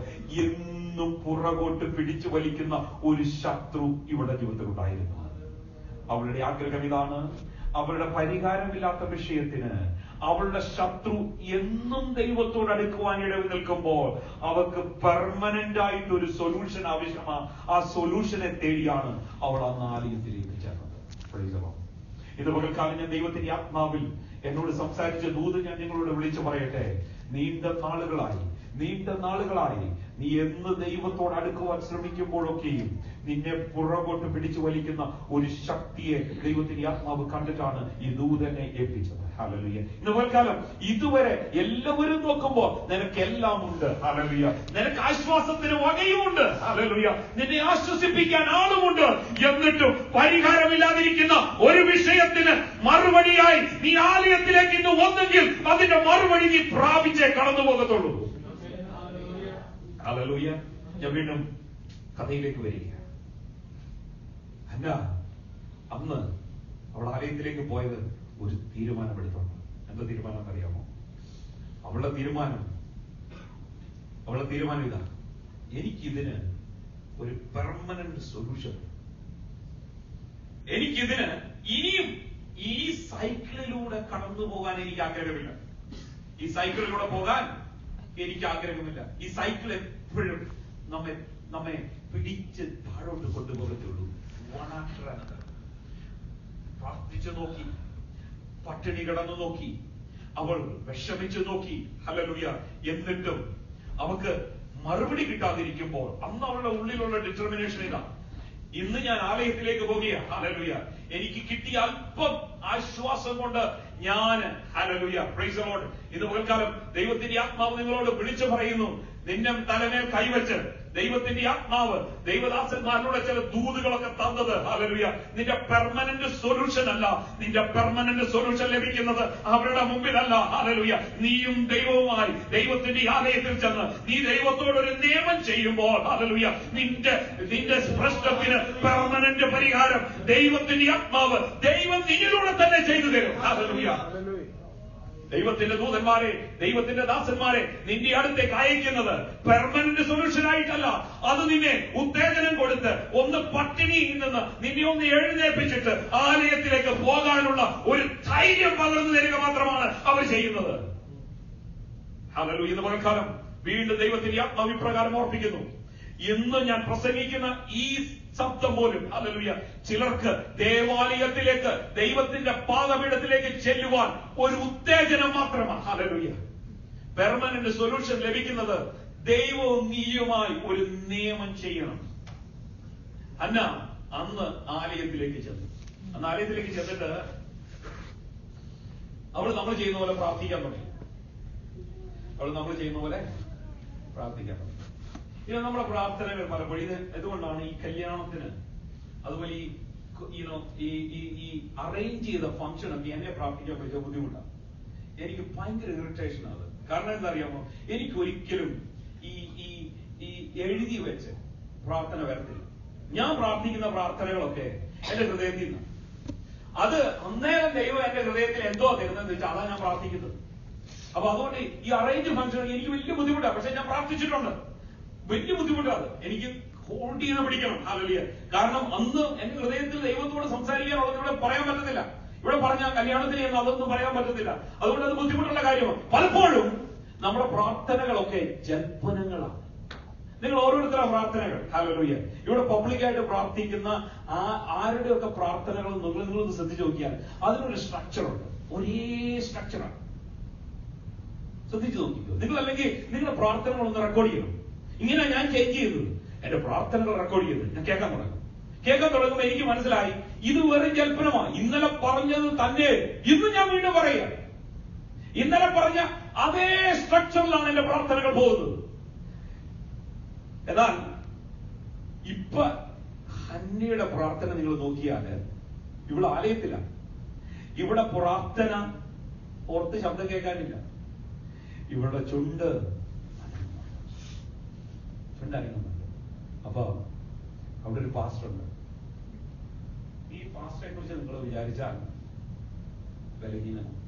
എന്നും പുറകോട്ട് പിടിച്ചു വലിക്കുന്ന ഒരു ശത്രു ഇവിടെ ജീവിതത്തിൽ ഉണ്ടായിരുന്നു. അവളുടെ ആഗ്രഹം ഇതാണ്, അവളുടെ പരിഹാരമില്ലാത്ത വിഷയത്തിന് അവളുടെ ശത്രു എന്നും ദൈവത്തോട് അടുക്കുവാൻ ഇടവ് നിൽക്കുമ്പോൾ അവർക്ക് പെർമനന്റ് ആയിട്ട് ഒരു സൊല്യൂഷൻ ആവശ്യമാണ്. ആ സൊല്യൂഷനെ തേടിയാണ് അവൾ ആ ആലയത്തിലേക്ക് ചേർന്നത്. ഇത് പകൽക്കാലം ഞാൻ ദൈവത്തിന്റെ ആത്മാവിൽ എന്നോട് സംസാരിച്ച ദൂത് ഞാൻ നിങ്ങളോട് വിളിച്ചു പറയട്ടെ. നീണ്ട നാളുകളായി നീണ്ട നാളുകളായി നീ എന്ന് ദൈവത്തോട് അടുക്കുവാൻ ശ്രമിക്കുമ്പോഴൊക്കെയും നിന്നെ പുറകോട്ട് പിടിച്ചു വലിക്കുന്ന ഒരു ശക്തിയെ ദൈവത്തിന്റെ ആത്മാവ് കണ്ടിട്ടാണ് ഈ ദൂതനെ ഏൽപ്പിച്ചത്. ഹല്ലേലൂയ. ഇന്ന് പൽക്കാലം ഇതുവരെ എല്ലാവരും നോക്കുമ്പോൾ നിനക്കെല്ലാം ഉണ്ട്. ഹല്ലേലൂയ. നിനക്ക് ആശ്വാസത്തിന് വകയുമുണ്ട്. ഹല്ലേലൂയ. നിന്നെ ആശ്വസിപ്പിക്കാൻ ആളുമുണ്ട്. എന്നിട്ടും പരിഹാരമില്ലാതിരിക്കുന്ന ഒരു വിഷയത്തിന് മറുപടിയായി നീ ആലയത്തിലേക്ക് ഇന്ന് വന്നെങ്കിൽ അതിന്റെ മറുപടി നീ പ്രാപിച്ചേ കടന്നു പോകത്തുള്ളൂ. ഹല്ലേലൂയ. ഞാൻ വീണ്ടും കഥയിലേക്ക് വരിക. അന്ന് അവൾ ആലയത്തിലേക്ക് പോയത് ഒരു തീരുമാനമെടുത്തോണ്ട്. എന്താ തീരുമാനം അറിയാമോ? അവളുടെ തീരുമാനം ഇതാ, എനിക്കിതിന് ഒരു പെർമനന്റ് സൊല്യൂഷൻ, എനിക്കിതിന് ഇനിയും ഈ സൈക്കിളിലൂടെ കടന്നു പോകാൻ എനിക്ക് ആഗ്രഹമില്ല. ഈ സൈക്കിളിലൂടെ പോകാൻ എനിക്ക് ആഗ്രഹമില്ല. ഈ സൈക്കിൾ എപ്പോഴും നമ്മെ പിടിച്ച് താഴോട്ട് കൊണ്ടുപോകത്തുള്ളൂ. പ്രാർത്ഥിച്ചു നോക്കി, പട്ടിണി കിടന്നു നോക്കി, അവൾ വിഷമിച്ചു നോക്കി. ഹല്ലേലൂയ. എന്നിട്ടും അവൾക്ക് മറുപടി കിട്ടാതിരിക്കുമ്പോൾ അന്ന് അവളുടെ ഉള്ളിലുള്ള ഡിറ്റർമിനേഷൻ ഇതാ, ഇന്ന് ഞാൻ ആലയത്തിലേക്ക് പോകുകയാണ്. ഹല്ലേലൂയ. എനിക്ക് കിട്ടിയ അല്പം ആശ്വാസം കൊണ്ട് ഞാൻ ഹല്ലേലൂയ പ്രൈസ് ദി ലോർഡ്. ഇത് പകൽക്കാലം ദൈവത്തിന്റെ ആത്മാവ് നിങ്ങളോട് വിളിച്ചു പറയുന്നു, നിന്നെ തലമേൽ കൈവച്ച് ദൈവത്തിന്റെ ആത്മാവ് ദൈവദാസന്മാരിലൂടെ ചില ദൂതുകളൊക്കെ തന്നത് ഹല്ലേലൂയ നിന്റെ പെർമനന്റ് സൊല്യൂഷൻ അല്ല. നിന്റെ പെർമനന്റ് സൊല്യൂഷൻ ലഭിക്കുന്നത് അവരുടെ മുമ്പിലല്ല. ഹല്ലേലൂയ. നീയും ദൈവവുമായി ദൈവത്തിന്റെ ആലയത്തിൽ ചെന്ന് നീ ദൈവത്തോടൊരു നിയമം ചെയ്യുമ്പോൾ ഹല്ലേലൂയ നിന്റെ പ്രശ്നത്തിന് പെർമനന്റ് പരിഹാരം ദൈവത്തിന്റെ ആത്മാവ് ദൈവം നിന്നിലൂടെ തന്നെ ചെയ്തു തരും. ഹല്ലേലൂയ. ദൈവത്തിന്റെ ദൂതന്മാരെ, ദൈവത്തിന്റെ ദാസന്മാരെ നിന്റെ അടുത്തേക്ക് അയക്കുന്നത് പെർമനന്റ് സൊല്യൂഷൻ ആയിട്ടല്ല. അത് നിന്നെ ഉത്തേജനം കൊടുത്ത് ഒന്ന് പട്ടിണിയിൽ നിന്ന് നിന്നെ ഒന്ന് എഴുന്നേൽപ്പിച്ചിട്ട് ആലയത്തിലേക്ക് പോകാനുള്ള ഒരു ധൈര്യം പകർന്നു തരിക മാത്രമാണ് അവർ ചെയ്യുന്നത്. ഹല്ലേലൂയ. ഇന്ന് പകൽക്കാലം വീണ്ടും ദൈവത്തിന്റെ ആത്മാവിപ്രകാരം ഓർപ്പിക്കുന്നു, ഇന്ന് ഞാൻ പ്രസംഗിക്കുന്ന ഈ ശബ്ദം പോലും ഹല്ലേലൂയ ചിലർക്ക് ദേവാലയത്തിലേക്ക് ദൈവത്തിന്റെ പാദപീഠത്തിലേക്ക് ചെല്ലുവാൻ ഒരു ഉത്തേജനം മാത്രമാണ്. ഹല്ലേലൂയ. പെർമനന്റ് സൊല്യൂഷൻ ലഭിക്കുന്നത് ദൈവവും നീയുമായി ഒരു നിയമം ചെയ്യണം. അന്ന് ആലയത്തിലേക്ക് ചെന്നു. അന്ന് ആലയത്തിലേക്ക് ചെന്നിട്ട് അവൾ നമ്മൾ ചെയ്യുന്ന പോലെ പ്രാർത്ഥിക്കാൻ തുടങ്ങി. ഇത് നമ്മുടെ പ്രാർത്ഥനകൾ പലപ്പോഴും ഇതുകൊണ്ടാണ് ഈ കല്യാണത്തിന് അതുപോലെ ഈ അറേഞ്ച് ചെയ്ത ഫംഗ്ഷനൊക്കെ എന്നെ പ്രാർത്ഥിക്കാൻ പറ്റിയ ബുദ്ധിമുട്ടാണ്. എനിക്ക് ഭയങ്കര ഇറിറ്റേഷൻ അത്. കാരണം എന്താ അറിയാമോ, എനിക്ക് ഒരിക്കലും ഈ എഴുതി വെച്ച് പ്രാർത്ഥന വരത്തില്ല. ഞാൻ പ്രാർത്ഥിക്കുന്ന പ്രാർത്ഥനകളൊക്കെ എന്റെ ഹൃദയത്തിൽ നിന്ന്, അത് അന്നേരം ദൈവം എന്റെ ഹൃദയത്തിൽ എന്തോ തരുന്നതെന്ന് വെച്ചാൽ അതാണ് ഞാൻ പ്രാർത്ഥിക്കുന്നത്. അപ്പൊ അതുകൊണ്ട് ഈ അറേഞ്ച് ഫംഗ്ഷൻ എനിക്ക് വലിയ ബുദ്ധിമുട്ടാണ്. പക്ഷെ ഞാൻ പ്രാർത്ഥിച്ചിട്ടുണ്ട്. വലിയ ബുദ്ധിമുട്ടാണ്. എനിക്ക് ഹോൾഡ് ചെയ്ത് പിടിക്കണം. ഹല്ലേലൂയ. കാരണം അന്ന് എന്റെ ഹൃദയത്തിൽ ദൈവത്തോട് സംസാരിക്കാനുള്ളത് ഇവിടെ പറയാൻ പറ്റത്തില്ല. ഇവിടെ പറഞ്ഞ കല്യാണത്തിന് എന്ന് അതൊന്നും പറയാൻ പറ്റത്തില്ല. അതുകൊണ്ട് അത് ബുദ്ധിമുട്ടുള്ള കാര്യമാണ്. പലപ്പോഴും നമ്മുടെ പ്രാർത്ഥനകളൊക്കെ ജൽപ്പനങ്ങളാണ്. നിങ്ങൾ ഓരോരുത്തരുടെ പ്രാർത്ഥനകൾ ഹല്ലേലൂയ ഇവിടെ പബ്ലിക്കായിട്ട് പ്രാർത്ഥിക്കുന്ന ആരുടെയൊക്കെ പ്രാർത്ഥനകൾ നിങ്ങളൊന്ന് ശ്രദ്ധിച്ചു നോക്കിയാൽ അതിനൊരു സ്ട്രക്ചറുണ്ട്. ഒരേ സ്ട്രക്ചറാണ്. ശ്രദ്ധിച്ചു നോക്കിക്കോ. നിങ്ങൾ അല്ലെങ്കിൽ നിങ്ങളുടെ പ്രാർത്ഥനകളൊന്ന് റെക്കോർഡ് ചെയ്യണം. ഇങ്ങനെ ഞാൻ ചേഞ്ച് ചെയ്തത്, എന്റെ പ്രാർത്ഥനകൾ റെക്കോർഡ് ചെയ്തത് ഞാൻ കേൾക്കാൻ തുടങ്ങുമ്പോൾ എനിക്ക് മനസ്സിലായി ഇത് വെറും ജൽപ്പനമാണ്. ഇന്നലെ പറഞ്ഞത് തന്നെ ഇന്ന് ഞാൻ വീണ്ടും പറയുക. ഇന്നലെ പറഞ്ഞ അതേ സ്ട്രക്ചറിലാണ് എന്റെ പ്രാർത്ഥനകൾ പോകുന്നത്. എന്നാൽ ഇപ്പൊ ഹന്നയുടെ പ്രാർത്ഥന നിങ്ങൾ നോക്കിയാല് ഇവിടെ ആലയത്തിലാണ്. ഇവിടെ പ്രാർത്ഥന പുറത്ത് ശബ്ദം കേൾക്കാനില്ല. ഇവരുടെ ചുണ്ട് അനങ്ങുന്നുണ്ട്. അപ്പൊ അവിടെ ഒരു പാസ്റ്റർ ഉണ്ട്. ഈ പാസ്റ്ററെ കുറിച്ച് നിങ്ങൾ വിചാരിച്ചാൽ ബലഹീനമാണ്.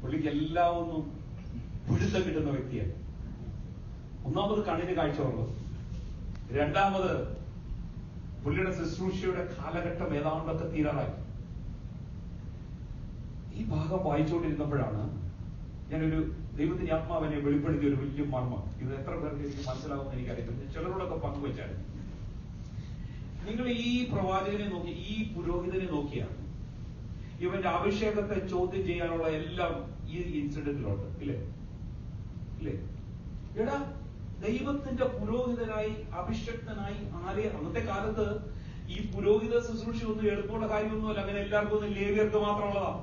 പുള്ളിക്ക് എല്ലാം ഒന്നും പിടുത്തം കിട്ടുന്ന വ്യക്തിയാണ്. ഒന്നാമത് കണ്ണിന് കാഴ്ച ഉള്ളത്. രണ്ടാമത് പുള്ളിയുടെ ശുശ്രൂഷയുടെ കാലഘട്ടം ഏതാണ്ടൊക്കെ തീരാറായി. ഈ ഭാഗം വായിച്ചുകൊണ്ടിരുന്നപ്പോഴാണ് ഞാനൊരു ദൈവത്തിന്റെ ആത്മാവിനെ വെളിപ്പെടുത്തിയ ഒരു വലിയ മർമ്മം. ഇത് എത്ര പേർക്ക് എനിക്ക് മനസ്സിലാവുമെന്ന് എനിക്കറിയില്ല. ചിലരോടൊക്കെ പങ്കുവെച്ചായിരുന്നു. നിങ്ങൾ ഈ പ്രവാചകനെ നോക്കി, ഈ പുരോഹിതനെ നോക്കിയാണ് ഇവന്റെ അഭിഷേകത്തെ ചോദ്യം ചെയ്യാനുള്ള എല്ലാം ഈ ഇൻസിഡന്റിലുണ്ട്. ഇല്ലേ? എടാ, ദൈവത്തിന്റെ പുരോഹിതനായി അഭിഷക്തനായി ആരെ? അന്നത്തെ കാലത്ത് ഈ പുരോഹിത ശുശ്രൂഷ ഒന്നും എളുപ്പമുള്ള കാര്യമൊന്നുമല്ല. അങ്ങനെ എല്ലാവർക്കും ഒന്നും ലേവ്യർക്ക് മാത്രമുള്ളതാണ്.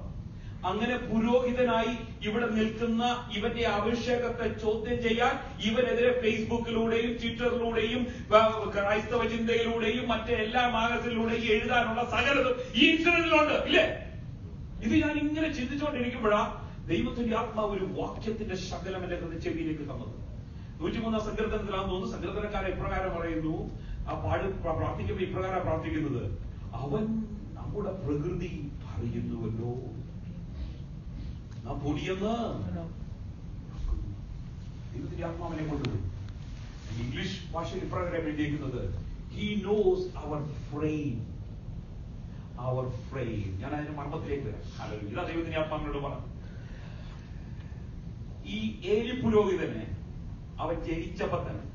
അങ്ങനെ പുരോഹിതനായി ഇവിടെ നിൽക്കുന്ന ഇവന്റെ അഭിഷേകത്തെ ചോദ്യം ചെയ്യാൻ ഇവനെതിരെ ഫേസ്ബുക്കിലൂടെയും ട്വിറ്ററിലൂടെയും ക്രൈസ്തവ ചിന്തയിലൂടെയും മറ്റെല്ലാ മാഗസിനിലൂടെയും എഴുതാനുള്ള സകലതും ഈ ഇൻസിഡന്റിലുണ്ട്, ഇല്ലേ? ഇത് ഞാൻ ഇങ്ങനെ ചിന്തിച്ചുകൊണ്ടിരിക്കുമ്പോഴാ ദൈവത്തിന്റെ ആത്മാവ് ഒരു വാക്യത്തിന്റെ ശകലം എന്റെ ഹൃദയചെവിയിലേക്ക് തന്നത്. 103 സങ്കീർത്തനത്തിലാണെന്ന് തോന്നുന്നു. സങ്കീർത്തനക്കാരൻ ഇപ്രകാരം പറയുന്നു, ആ പ്രാർത്ഥിക്കുമ്പോൾ ഇപ്രകാരം പ്രാർത്ഥിക്കുന്നത്, അവൻ നമ്മുടെ പ്രകൃതി അറിയുന്നുവല്ലോ, നാം പൊടിയെന്ന് ദൈവത്തിന്റെ ആത്മാവിനെ കൊണ്ടുപോയി. ഇംഗ്ലീഷ് ഭാഷയിൽ ഇപ്രകാരം എഴുതിയിരിക്കുന്നത്, ഹി നോസ് അവർ ഫ്രെയിം. ഞാൻ അതിന്റെ മർമ്മത്തിലേക്ക് വരാം. ഇതാ ദൈവത്തിന്റെ ആത്മാവിനോട് പറഞ്ഞു. ഈ ഏലി പുരോഹിതനെ അവൻ ജനിച്ചപ്പോ തന്നെ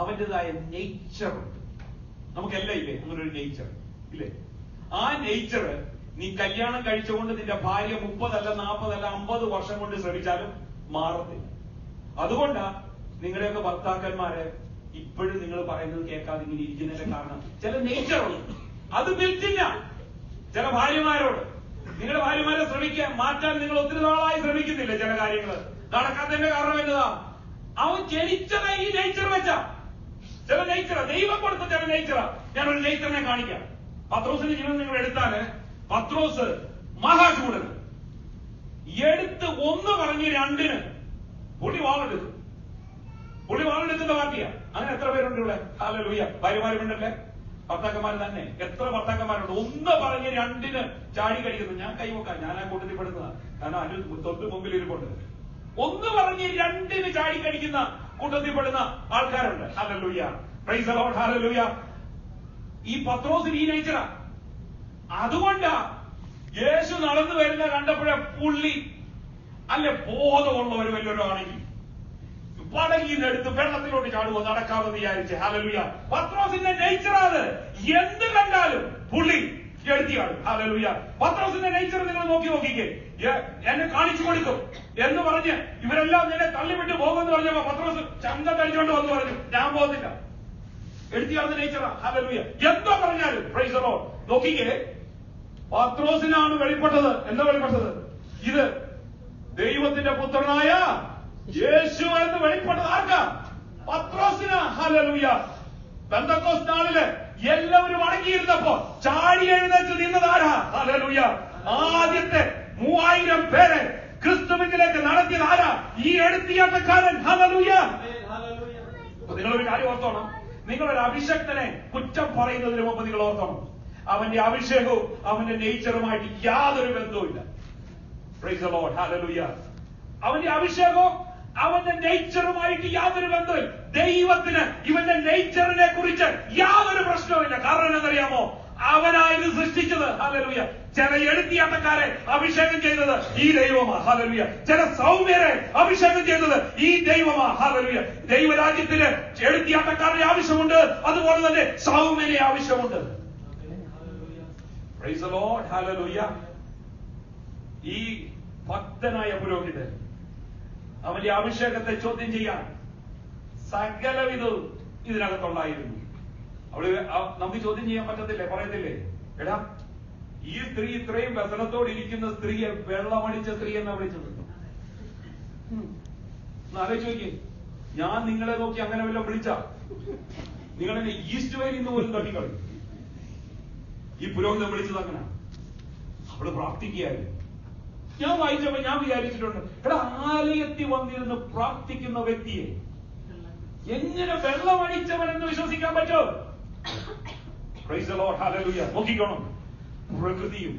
അവന്റേതായ നേച്ചർ ഉണ്ട്. നമുക്കെല്ലാം ഇല്ലേ അങ്ങനെ ഒരു നേച്ചർ, ഇല്ലേ? ആ നേച്ചർ നീ കല്യാണം കഴിച്ചുകൊണ്ട് നിന്റെ ഭാര്യ 30 അല്ല 40 അല്ല 50 വർഷം കൊണ്ട് ശ്രമിച്ചാലും മാറത്തില്ല. അതുകൊണ്ടാ നിങ്ങളുടെയൊക്കെ ഭർത്താക്കന്മാരെ ഇപ്പോഴും നിങ്ങൾ പറയുന്നത് കേൾക്കാതെ ഇങ്ങനെ ഇരിക്കുന്നതിന്റെ കാരണം ചില നേച്ചർ ഉണ്ട്. അത് ബിൽറ്റില്ല. ചില ഭാര്യമാരോട് നിങ്ങളുടെ ഭാര്യമാരെ ശ്രമിക്കാൻ മാറ്റാൻ നിങ്ങൾ ഒത്തിരി നാളായി ശ്രമിക്കുന്നില്ല. ചില കാര്യങ്ങൾ നടക്കാത്തതിന്റെ കാരണം എന്നതാ, അവൻ ജനിച്ചത് ഈ നേച്ചർ വെച്ചാ. ചില നേച്ചറാ, ദൈവം കൊടുത്ത ചില നേച്ചറാ. ഞാനൊരു നേച്ചറിനെ കാണിക്കാം. പത്രോസിന്റെ ജീവിതം നിങ്ങൾ എടുത്താല്, പത്രോസ് മഹാചൂടന് എടുത്ത് 1 പറഞ്ഞ് 2 പുള്ളി വാളെടുക്കും. പുള്ളി വാളെടുക്കുന്ന പാർട്ടിയാ. അങ്ങനെ എത്ര പേരുണ്ട് ഇവിടെ? ഹല്ലേലൂയ. ഭാര്യമാരുണ്ടല്ലേ, ഭർത്താക്കന്മാർ തന്നെ. എത്ര ഭർത്താക്കന്മാരുണ്ട്? 1 പറഞ്ഞ് 2 ചാടി കഴിക്കുന്നു. ഞാൻ കൈവക്കാം, ഞാൻ ആ കൂട്ടത്തിൽ പെടുന്നതാ. കാരണം അതിന് തൊട്ട് മുമ്പിൽ ഇരിപ്പുണ്ട്. 1 പറഞ്ഞ് 2 ചാടി കടിക്കുന്ന കൂട്ടത്തിൽ പെടുന്ന ആൾക്കാരുണ്ട്. Hallelujah, praise the lord, hallelujah. ഈ പത്രോസിന് ഈ നേച്ചറാ. അതുകൊണ്ടാ യേശു നടന്നു വരുന്ന കണ്ടപ്പോഴേ പുള്ളി അല്ലെ ബോധമുള്ളവർ വല്ലവരും ആണെങ്കിൽ പടകിന്നെടുത്ത് വെള്ളത്തിലോട്ട് ചാടുവോ നടക്കാമെന്ന് വിചാരിച്ച്. ഹല്ലേലൂയ. പത്രോസിന്റെ നേച്ചറാണ്. എന്ത് കണ്ടാലും പുള്ളി എടുത്തിയാടും. ഹല്ലേലൂയ. പത്രോസിന്റെ നേച്ചർ നിങ്ങൾ നോക്കിക്കേ. എന്നെ കാണിച്ചു കൊടുക്കും എന്ന് പറഞ്ഞ് ഇവരെല്ലാം നിന്നെ തള്ളിവിട്ട് പോകുമെന്ന് പറഞ്ഞപ്പോ പത്രോസ് ചന്ത കഴിച്ചുകൊണ്ട് വന്ന് പറഞ്ഞു, ഞാൻ പോകുന്നില്ല. എടുത്തിയാടുന്ന നേച്ചറാ. ഹല്ലേലൂയ. എന്തോ പറഞ്ഞാലും പ്രൈസ് ദി ലോർഡ്. നോക്കിക്കേ, പത്രോസിനാണ് വെളിപ്പെട്ടത്. എന്താ വെളിപ്പെട്ടത്? ഇത് ദൈവത്തിന്റെ പുത്രനായ യേശു എന്ന് വെളിപ്പെട്ടത് ആർക്കാ? പത്രോസിനാ. ഹല്ലേലൂയ. പെന്തക്കോസ്ത് നാളില് എല്ലാവരും അടങ്ങിയിരുന്നപ്പോ ചാടി എഴുന്നേറ്റ് നിന്നതാരാ? ഹല്ലേലൂയ. ആദ്യത്തെ 3000 പേരെ ക്രിസ്തുവിലേക്ക് നടത്തിയത് ആരാ? ഈ എടുത്തിയാട്ടക്കാരൻ. ഹല്ലേലൂയ. നിങ്ങളൊരു കാര്യം ഓർത്തോണം, നിങ്ങളൊരു അഭിഷക്തനെ കുറ്റം പറയുന്നതിന് മുമ്പ് നിങ്ങൾ ഓർക്കണം, അവന്റെ അഭിഷേകവും അവന്റെ നേച്ചറുമായിട്ട് യാതൊരു ബന്ധവുമില്ല. Price the lord, hallelujah. അവന്റെ അഭിഷേകവും അവന്റെ നേച്ചറുമായിട്ട് യാതൊരു ബന്ധമില്ല. ദൈവത്തിന് ഇവന്റെ നേച്ചറിനെ കുറിച്ച് യാതൊരു പ്രശ്നവുമില്ല. കാരണം എന്നറിയാമോ? അവനായത് സൃഷ്ടിച്ചത്. ഹല്ലേലൂയ. ചില എടുത്തിയാട്ടക്കാരെ അഭിഷേകം ചെയ്തത് ഈ ദൈവമാ. ഹല്ലേലൂയ. ചില സൗമ്യരെ അഭിഷേകം ചെയ്തത് ഈ ദൈവമാ. ഹല്ലേലൂയ. ദൈവരാജ്യത്തിന് എടുത്തിയാട്ടക്കാരുടെ ആവശ്യമുണ്ട്, അതുപോലെ തന്നെ സൗമ്യനെ ആവശ്യമുണ്ട്. Price the lord, hallelujah. ഈ ഭക്തനായ പുരോഹിതൻ അവന്റെ അഭിഷേകത്തെ ചോദ്യം ചെയ്യാൻ സകലവിധവും ഇതിനകത്തുണ്ടായിരുന്നു. അവിടെ നമുക്ക് ചോദ്യം ചെയ്യാൻ പറ്റത്തില്ലേ? പറയത്തില്ലേ, എടാ ഈ സ്ത്രീ ഇത്രയും വ്യസനത്തോട് ഇരിക്കുന്ന സ്ത്രീയെ വെള്ളമടിച്ച സ്ത്രീ എന്നാ വിളിച്ചത്? ആലോചിച്ച് നോക്കിയേ. ഞാൻ നിങ്ങളെ നോക്കി അങ്ങനെ വല്ല വിളിച്ച നിങ്ങളെന്നെ ഈസ്റ്റ് വരെ ഇന്ന് പോലും തട്ടിക്കളയും. ഈ പുരോഹിതൻ വിളിച്ചത് അങ്ങനെ. അവള് പ്രാർത്ഥിക്കുകയായിരുന്നു. ഞാൻ വായിച്ചപ്പോ ഞാൻ വിചാരിച്ചിട്ടുണ്ട്, എടാ ആലയത്തിൽ വന്നിരുന്ന് പ്രാർത്ഥിക്കുന്ന വ്യക്തിയെ എങ്ങനെ വെള്ളമടിച്ചവനെന്ന് വിശ്വസിക്കാൻ പറ്റോ? Praise the lord, hallelujah. നോക്കിക്കോണം, പ്രകൃതിയും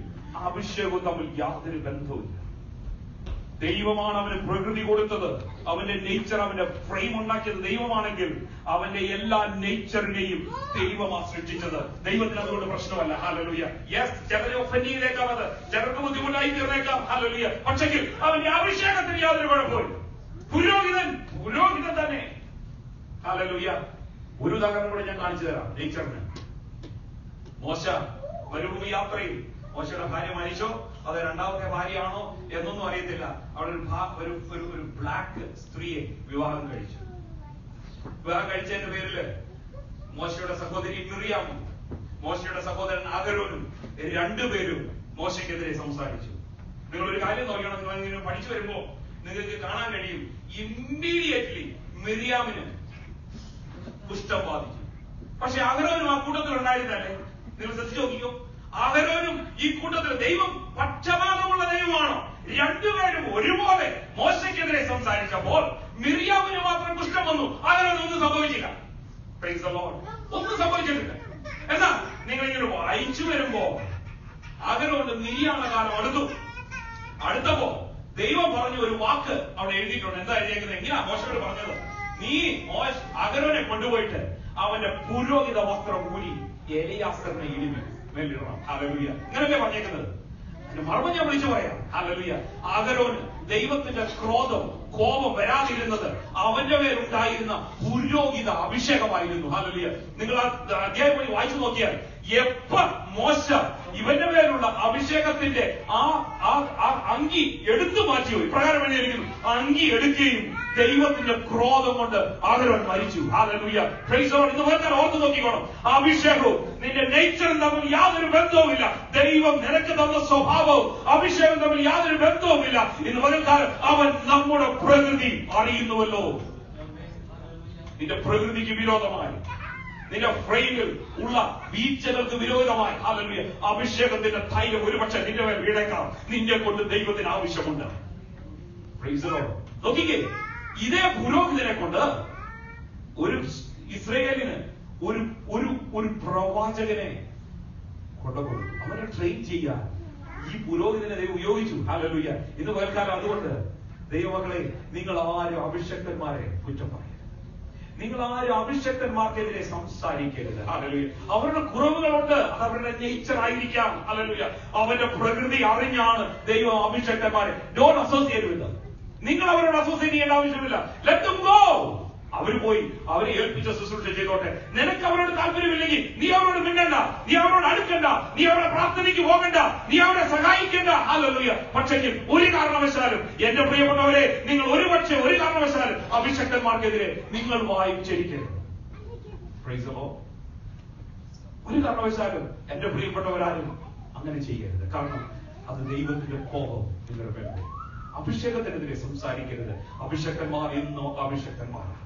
അഭിഷേകവും തമ്മിൽ യാതൊരു ബന്ധവുമില്ല. ദൈവമാണ് അവന് പ്രകൃതി കൊടുത്തത്. അവന്റെ നേച്ചർ, അവന്റെ ഫ്രെയിം ഉണ്ടാക്കിയത് ദൈവമാണെങ്കിൽ അവന്റെ എല്ലാ നേച്ചറിനെയും ദൈവമാ സൃഷ്ടിച്ചത്. ദൈവത്തിന് അതുകൊണ്ട് പ്രശ്നമല്ല. ഹല്ലേലൂയ. യെസ്, ചിലരെ ഒഫൻഡ് ചെയ്തേക്കാം, അത് ചിലർക്ക് ബുദ്ധിമുട്ടായി തീർന്നേക്കാം. ഹല്ലേലൂയ. പക്ഷെങ്കിൽ അവന്റെ അഭിഷേകത്തിന് യാതൊരു കുഴപ്പമില്ല. പുരോഹിതൻ തന്നെ. ഹല്ലേലൂയ. ഒരു ഉദാഹരണം കൂടെ ഞാൻ കാണിച്ചു തരാം നേച്ചറിന്. മോശ മരുഭൂമി യാത്രയിൽ മോശയുടെ ഭാര്യ മരിച്ചോ, അത് രണ്ടാമത്തെ ഭാര്യയാണോ എന്നൊന്നും അറിയത്തില്ല. അവിടെ ഒരു ബ്ലാക്ക് സ്ത്രീയെ വിവാഹം കഴിച്ചു. വിവാഹം കഴിച്ചതിന്റെ പേരില് മോശയുടെ സഹോദരി മിറിയാമും മോശയുടെ സഹോദരൻ അഹരോനും രണ്ടുപേരും മോശയ്ക്കെതിരെ സംസാരിച്ചു. നിങ്ങളൊരു കാര്യം നോക്കണം, നിങ്ങൾ ഇങ്ങനെ പഠിച്ചു വരുമ്പോ നിങ്ങൾക്ക് കാണാൻ കഴിയും, ഇമ്മീഡിയറ്റ്ലി മിറിയാമിന് കുഷ്ഠം ബാധിച്ചു. പക്ഷെ അഹരോനും ആ കൂട്ടത്തിൽ ഉണ്ടായിരുന്നല്ലേ? നിങ്ങൾ ശ്രദ്ധിച്ചു നോക്കിയോ, അഹരോനും ഈ കൂട്ടത്തിൽ. ദൈവം പക്ഷപാതമുള്ള ദൈവമാണോ? രണ്ടുപേരും ഒരുപോലെ മോശയ്ക്കെതിരെ സംസാരിച്ചപ്പോൾ മിറിയാമിന് മാത്രം കുഷ്ഠം വന്നു, അഹരോന് ഒന്നും സംഭവിച്ചില്ല. Price the Lord. ഒന്നും സംഭവിച്ചിട്ടില്ല. എന്നാ നിങ്ങളിങ്ങനെ വായിച്ചു വരുമ്പോ അഹരോന് മിറിയാമിന്റെ കാലം അടുത്തപ്പോ ദൈവം പറഞ്ഞ ഒരു വാക്ക് അവിടെ എഴുതിയിട്ടുണ്ട്. എന്താ എഴുതിയേക്കുന്നത്? എങ്ങനെയാ മോശയോട് പറഞ്ഞത്? നീ അഹരോനെ കൊണ്ടുപോയിട്ട് അവന്റെ പുരോഹിത വസ്ത്രം ഊരി എലിയാസറിനെ ഇടിമി മേലിടണം. ഹല്ലേലൂയ. ഇങ്ങനല്ലേ പറഞ്ഞേക്കുന്നത്? മറുപടി ഞാൻ വിളിച്ചു പറയാം. ഹല്ലേലൂയ. അഹരോന് ദൈവത്തിന്റെ കോപം വരാതിരുന്നത് അവന്റെ മേലുണ്ടായിരുന്ന പുരോഹിത അഭിഷേകമായിരുന്നു. ഹല്ലേലൂയ. നിങ്ങൾ ആ അധ്യായം പോയി വായിച്ചു നോക്കിയാൽ എപ്പ മോശ ഇവന്റെ മേലുള്ള അഭിഷേകത്തിന്റെ ആ അങ്കി എടുത്തു മാറ്റിയോ, ഇപ്രകാരം എഴുതിയിരിക്കുന്നു, അങ്കി എടുക്കുകയും ദൈവത്തിന്റെ ക്രോധം കൊണ്ട് അഹരോൻ മരിച്ചു. ഹല്ലേലൂയ. Praise the Lord. ഇന്ന് വെറുതെ ഓർത്ത് നോക്കിക്കോണം, അഭിഷേകവും നിന്റെ നേച്ചറും തമ്മിൽ യാതൊരു ബന്ധവുമില്ല. ദൈവം നിനക്ക് തന്ന സ്വഭാവവും അഭിഷേകം തമ്മിൽ യാതൊരു ബന്ധവുമില്ല. ഇന്ന് പകൽക്കാലം അവൻ നമ്മുടെ പ്രകൃതി അറിയുന്നുവല്ലോ. നിന്റെ പ്രകൃതിക്ക് വിരോധമായി, നിന്റെ ഫ്രെയിമിൽ ഉള്ള വീഴ്ചകൾക്ക് വിരോധമായി, ഹല്ലേലൂയ, അഭിഷേകത്തിന്റെ ധൈര്യം ഒരുപക്ഷെ നിന്റെ മേൽ വീണേക്കാം. നിന്നെ കൊണ്ട് ദൈവത്തിന് ആവശ്യമുണ്ട്. Price the Lord. നോക്കിക്കേ, ഇതേ പുരോഹിതനെ കൊണ്ട് ഒരു ഇസ്രായേലിന് ഒരു പ്രവാചകനെ കൊണ്ടുകൊടുത്തു. അവരെ ട്രെയിൻ ചെയ്യാൻ ഈ പുരോഹിതനെ ദൈവം ഉപയോഗിച്ചു. ഹല്ലേലൂയ. ഇന്ന് പകൽക്കാലം അതുകൊണ്ട് ദൈവമക്കളെ, നിങ്ങൾ ആരും അഭിഷക്തന്മാരെ കുറ്റം പറയരുത്. നിങ്ങൾ ആരും അഭിഷക്തന്മാർക്കെതിരെ സംസാരിക്കരുത്. ഹല്ലേലൂയ. അവരുടെ കുറവുകളുണ്ട്, അവരുടെ നേച്ചർ ആയിരിക്കാം. ഹല്ലേലൂയ. അവന്റെ പ്രകൃതി അറിഞ്ഞാണ് ദൈവം അഭിഷക്തന്മാരെ. Don't associate with. നിങ്ങൾ അവരോട് അസോസിയേറ്റ് ചെയ്യേണ്ട ആവശ്യമില്ല. Let them go. അവര് പോയി അവരെ ഏൽപ്പിച്ച ശുശ്രൂഷ ചെയ്തോട്ടെ. നിനക്ക് അവരോട് താല്പര്യമില്ലെങ്കിൽ നീ അവരോട് മിണ്ടണ്ട, നീ അവരോട് അടുക്കണ്ട, നീ അവരുടെ പ്രാർത്ഥനയ്ക്ക് പോകണ്ട, നീ അവരെ സഹായിക്കണ്ട. ഹല്ലേലൂയ. പക്ഷേ ഒരു കാരണവശാലും എന്റെ പ്രിയപ്പെട്ടവരെ, നിങ്ങൾ ഒരു കാരണവശാലും അഭിഷക്തന്മാർക്കെതിരെ നിങ്ങൾ വായിച്ചിരിക്കരുത്. Price the Lord. ഒരു കാരണവശാലും എന്റെ പ്രിയപ്പെട്ടവരാരും അങ്ങനെ ചെയ്യരുത്. കാരണം അത് ദൈവത്തിന്റെ കോപം നിങ്ങളുടെ മേൽ. അഭിഷേകത്തിനെതിരെ സംസാരിക്കരുത്. അഭിഷക്തന്മാർ എന്നോ അഭിഷക്തന്മാരാണ്.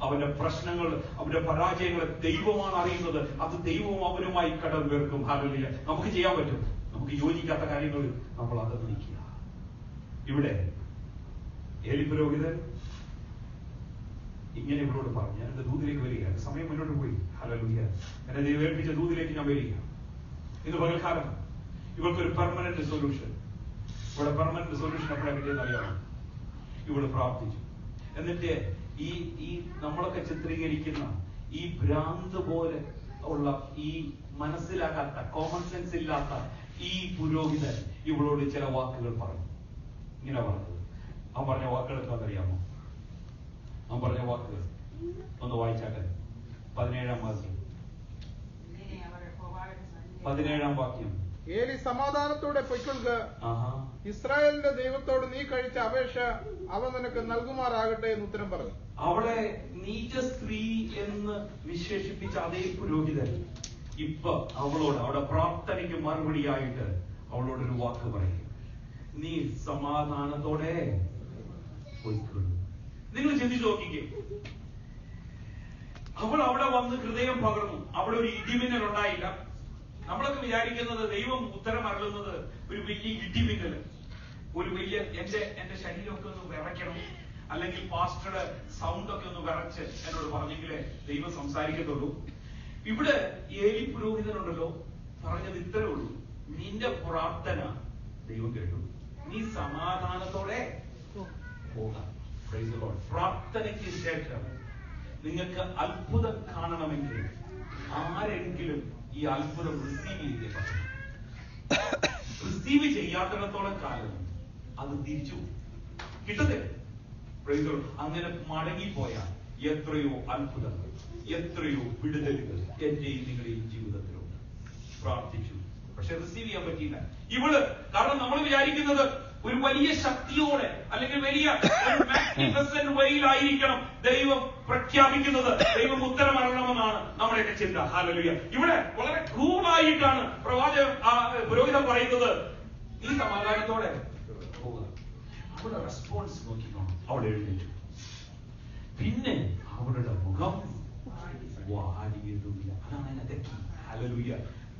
അവന്റെ പ്രശ്നങ്ങൾ, അവന്റെ പരാജയങ്ങൾ ദൈവമാണ് അറിയുന്നത്. അത് ദൈവവും അവനുമായി കടം പേർക്കും. ഹല്ലേലൂയ. നമുക്ക് ചെയ്യാൻ പറ്റും. നമുക്ക് യോജിക്കാത്ത കാര്യങ്ങൾ നമ്മൾ അത് നീക്കുക. ഇവിടെ ഏലി പുരോഹിതൻ ഇങ്ങനെ ഇവരോട് പറഞ്ഞു, എന്റെ ദൂതിലേക്ക് വരിക. സമയം മുന്നോട്ട് പോയി. ഹല്ലേലൂയ. എന്നെ ദൈവം ഏൽപ്പിച്ച ദൂതിലേക്ക് ഞാൻ വരിക. ഇന്ന് പകൽക്കാലം ഇവർക്കൊരു പെർമനന്റ് സൊല്യൂഷൻ. ഇവിടെ പെർമനന്റ് സൊല്യൂഷൻ എപ്പോഴാണ് കിട്ടിയെന്ന് അറിയാമോ? ഇവിടെ പ്രാർത്ഥിച്ചു. എന്നിട്ട് ഈ നമ്മളൊക്കെ ചിത്രീകരിക്കുന്ന ഈ ഭ്രാന്ത് പോലെ ഉള്ള, ഈ മനസ്സിലാക്കാത്ത, കോമൺ സെൻസ് ഇല്ലാത്ത ഈ പുരോഹിതൻ ഇവളോട് ചില വാക്കുകൾ പറഞ്ഞു. ഇങ്ങനെ പറഞ്ഞത്, അവൻ പറഞ്ഞ വാക്കുകൾ എന്താണെന്നറിയാമോ? അവൻ പറഞ്ഞ വാക്കുകൾ ഒന്ന് വായിച്ചാട്ടെ. 17-ാം വാക്യം. ഏലി സമാധാനത്തോടെ പൊയ്ക്കൊള്ളുക, ഇസ്രായേലിന്റെ ദൈവത്തോട് നീ കഴിച്ച അപേക്ഷ അവൻ നിനക്ക് നൽകുമാറാകട്ടെ എന്ന് ഉത്തരം പറഞ്ഞു. അവളെ നീച സ്ത്രീ എന്ന് വിശേഷിപ്പിച്ച അതേ പുരോഹിതൻ ഇപ്പൊ അവളോട്, അവിടെ പ്രാർത്ഥനയ്ക്ക് മറുപടിയായിട്ട് അവളോടൊരു വാക്ക് പറയും, നീ സമാധാനത്തോടെ പൊയ്ക്കൊള്ളു. നിങ്ങൾ ചിന്തിച്ചു നോക്കിക്കേ, അവൾ അവിടെ വന്ന് ഹൃദയം പകർന്നു. അവിടെ ഒരു ഇടിമിന്നൽ ഉണ്ടായില്ല. നമ്മളൊക്കെ വിചാരിക്കുന്നത് ദൈവം ഉത്തരം അരുളുന്നത് ഒരു വലിയ ഇടിമിന്നൽ, ഒരു വലിയ എന്റെ ശരീരമൊക്കെ ഒന്ന് വിറയ്ക്കണം, അല്ലെങ്കിൽ പാസ്റ്ററുടെ സൗണ്ട് ഒക്കെ ഒന്ന് വിറച്ച് എന്നോട് പറഞ്ഞെങ്കിലേ ദൈവം സംസാരിക്കത്തുള്ളൂ. ഇവിടെ ഏലി പുരോഹിതനുണ്ടല്ലോ പറഞ്ഞത് ഇത്രേ ഉള്ളൂ, നിന്റെ പ്രാർത്ഥന ദൈവം കേട്ടു, നീ സമാധാനത്തോടെ പോകാം. പ്രാർത്ഥനയ്ക്ക് ശേഷം നിങ്ങൾക്ക് അത്ഭുതം കാണണമെങ്കിൽ ആരെങ്കിലും ഈ അത്ഭുതം റിസീവ് ചെയ്തേ പറ്റും. റിസീവ് ചെയ്യാത്തിടത്തോളം കാലം അത് തിരിച്ചു കിട്ടത്തില്ല. അങ്ങനെ മടങ്ങിപ്പോയാൽ എത്രയോ അത്ഭുതങ്ങൾ, എത്രയോ വിടുതലുകൾ എന്റെയും നിങ്ങളുടെയും ജീവിതത്തിലുണ്ട്. പ്രാർത്ഥിച്ചു, പക്ഷെ പക്ഷെ റിസീവ് ചെയ്യാൻ പറ്റിയില്ല. ഇവള് കാരണം നമ്മൾ വിചാരിക്കുന്നത് ഒരു വലിയ ശക്തിയോടെ അല്ലെങ്കിൽ വലിയ മാഗ്നിഫിസന്റ് വഴിയിലായിരിക്കണം ദൈവം പ്രഖ്യാപിക്കുന്നത്, ദൈവം ഉത്തരം അറിയണമെന്നാണ് നമ്മുടെയൊക്കെ ചിന്ത. ഹല്ലേലൂയ. ഇവിടെ വളരെ കൂളായിട്ടാണ് പുരോഹിതൻ പറയുന്നത്, നീ സമാധാനത്തോടെ പോകുക. അവളുടെ റെസ്പോൺസ് നോക്കിക്കോണം. അവൾ എഴുന്നേറ്റു. പിന്നെ അവളുടെ മുഖം വാടിയതുമില്ല. അതാണ് അതിനകത്തെ. ഹല്ലേലൂയ.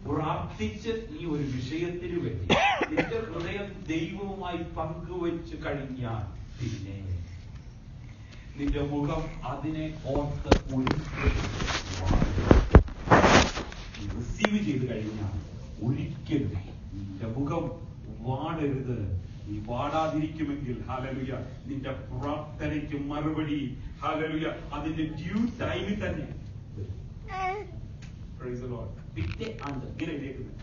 പ്രാർത്ഥിച്ച് ഈ ഒരു വിഷയത്തിന് വേണ്ടി നിന്റെ ഹൃദയം ദൈവവുമായി പങ്കുവെച്ച് കഴിഞ്ഞാൽ പിന്നെ നിന്റെ മുഖം അതിനെ ഓർത്ത് റിസീവ് ചെയ്ത് കഴിഞ്ഞാൽ ഒരിക്കലും നിന്റെ മുഖം വാടരുത്. നീ വാടാതിരിക്കുമെങ്കിൽ ഹല്ലേലൂയ നിന്റെ പ്രാർത്ഥനയ്ക്ക് മറുപടി ഹല്ലേലൂയ അതിന്റെ ഡ്യൂ ടൈമിൽ തന്നെ. Praise the Lord. പിറ്റേ ആണ്ട് ഇങ്ങനെ എഴുതിയേക്കുന്നത്.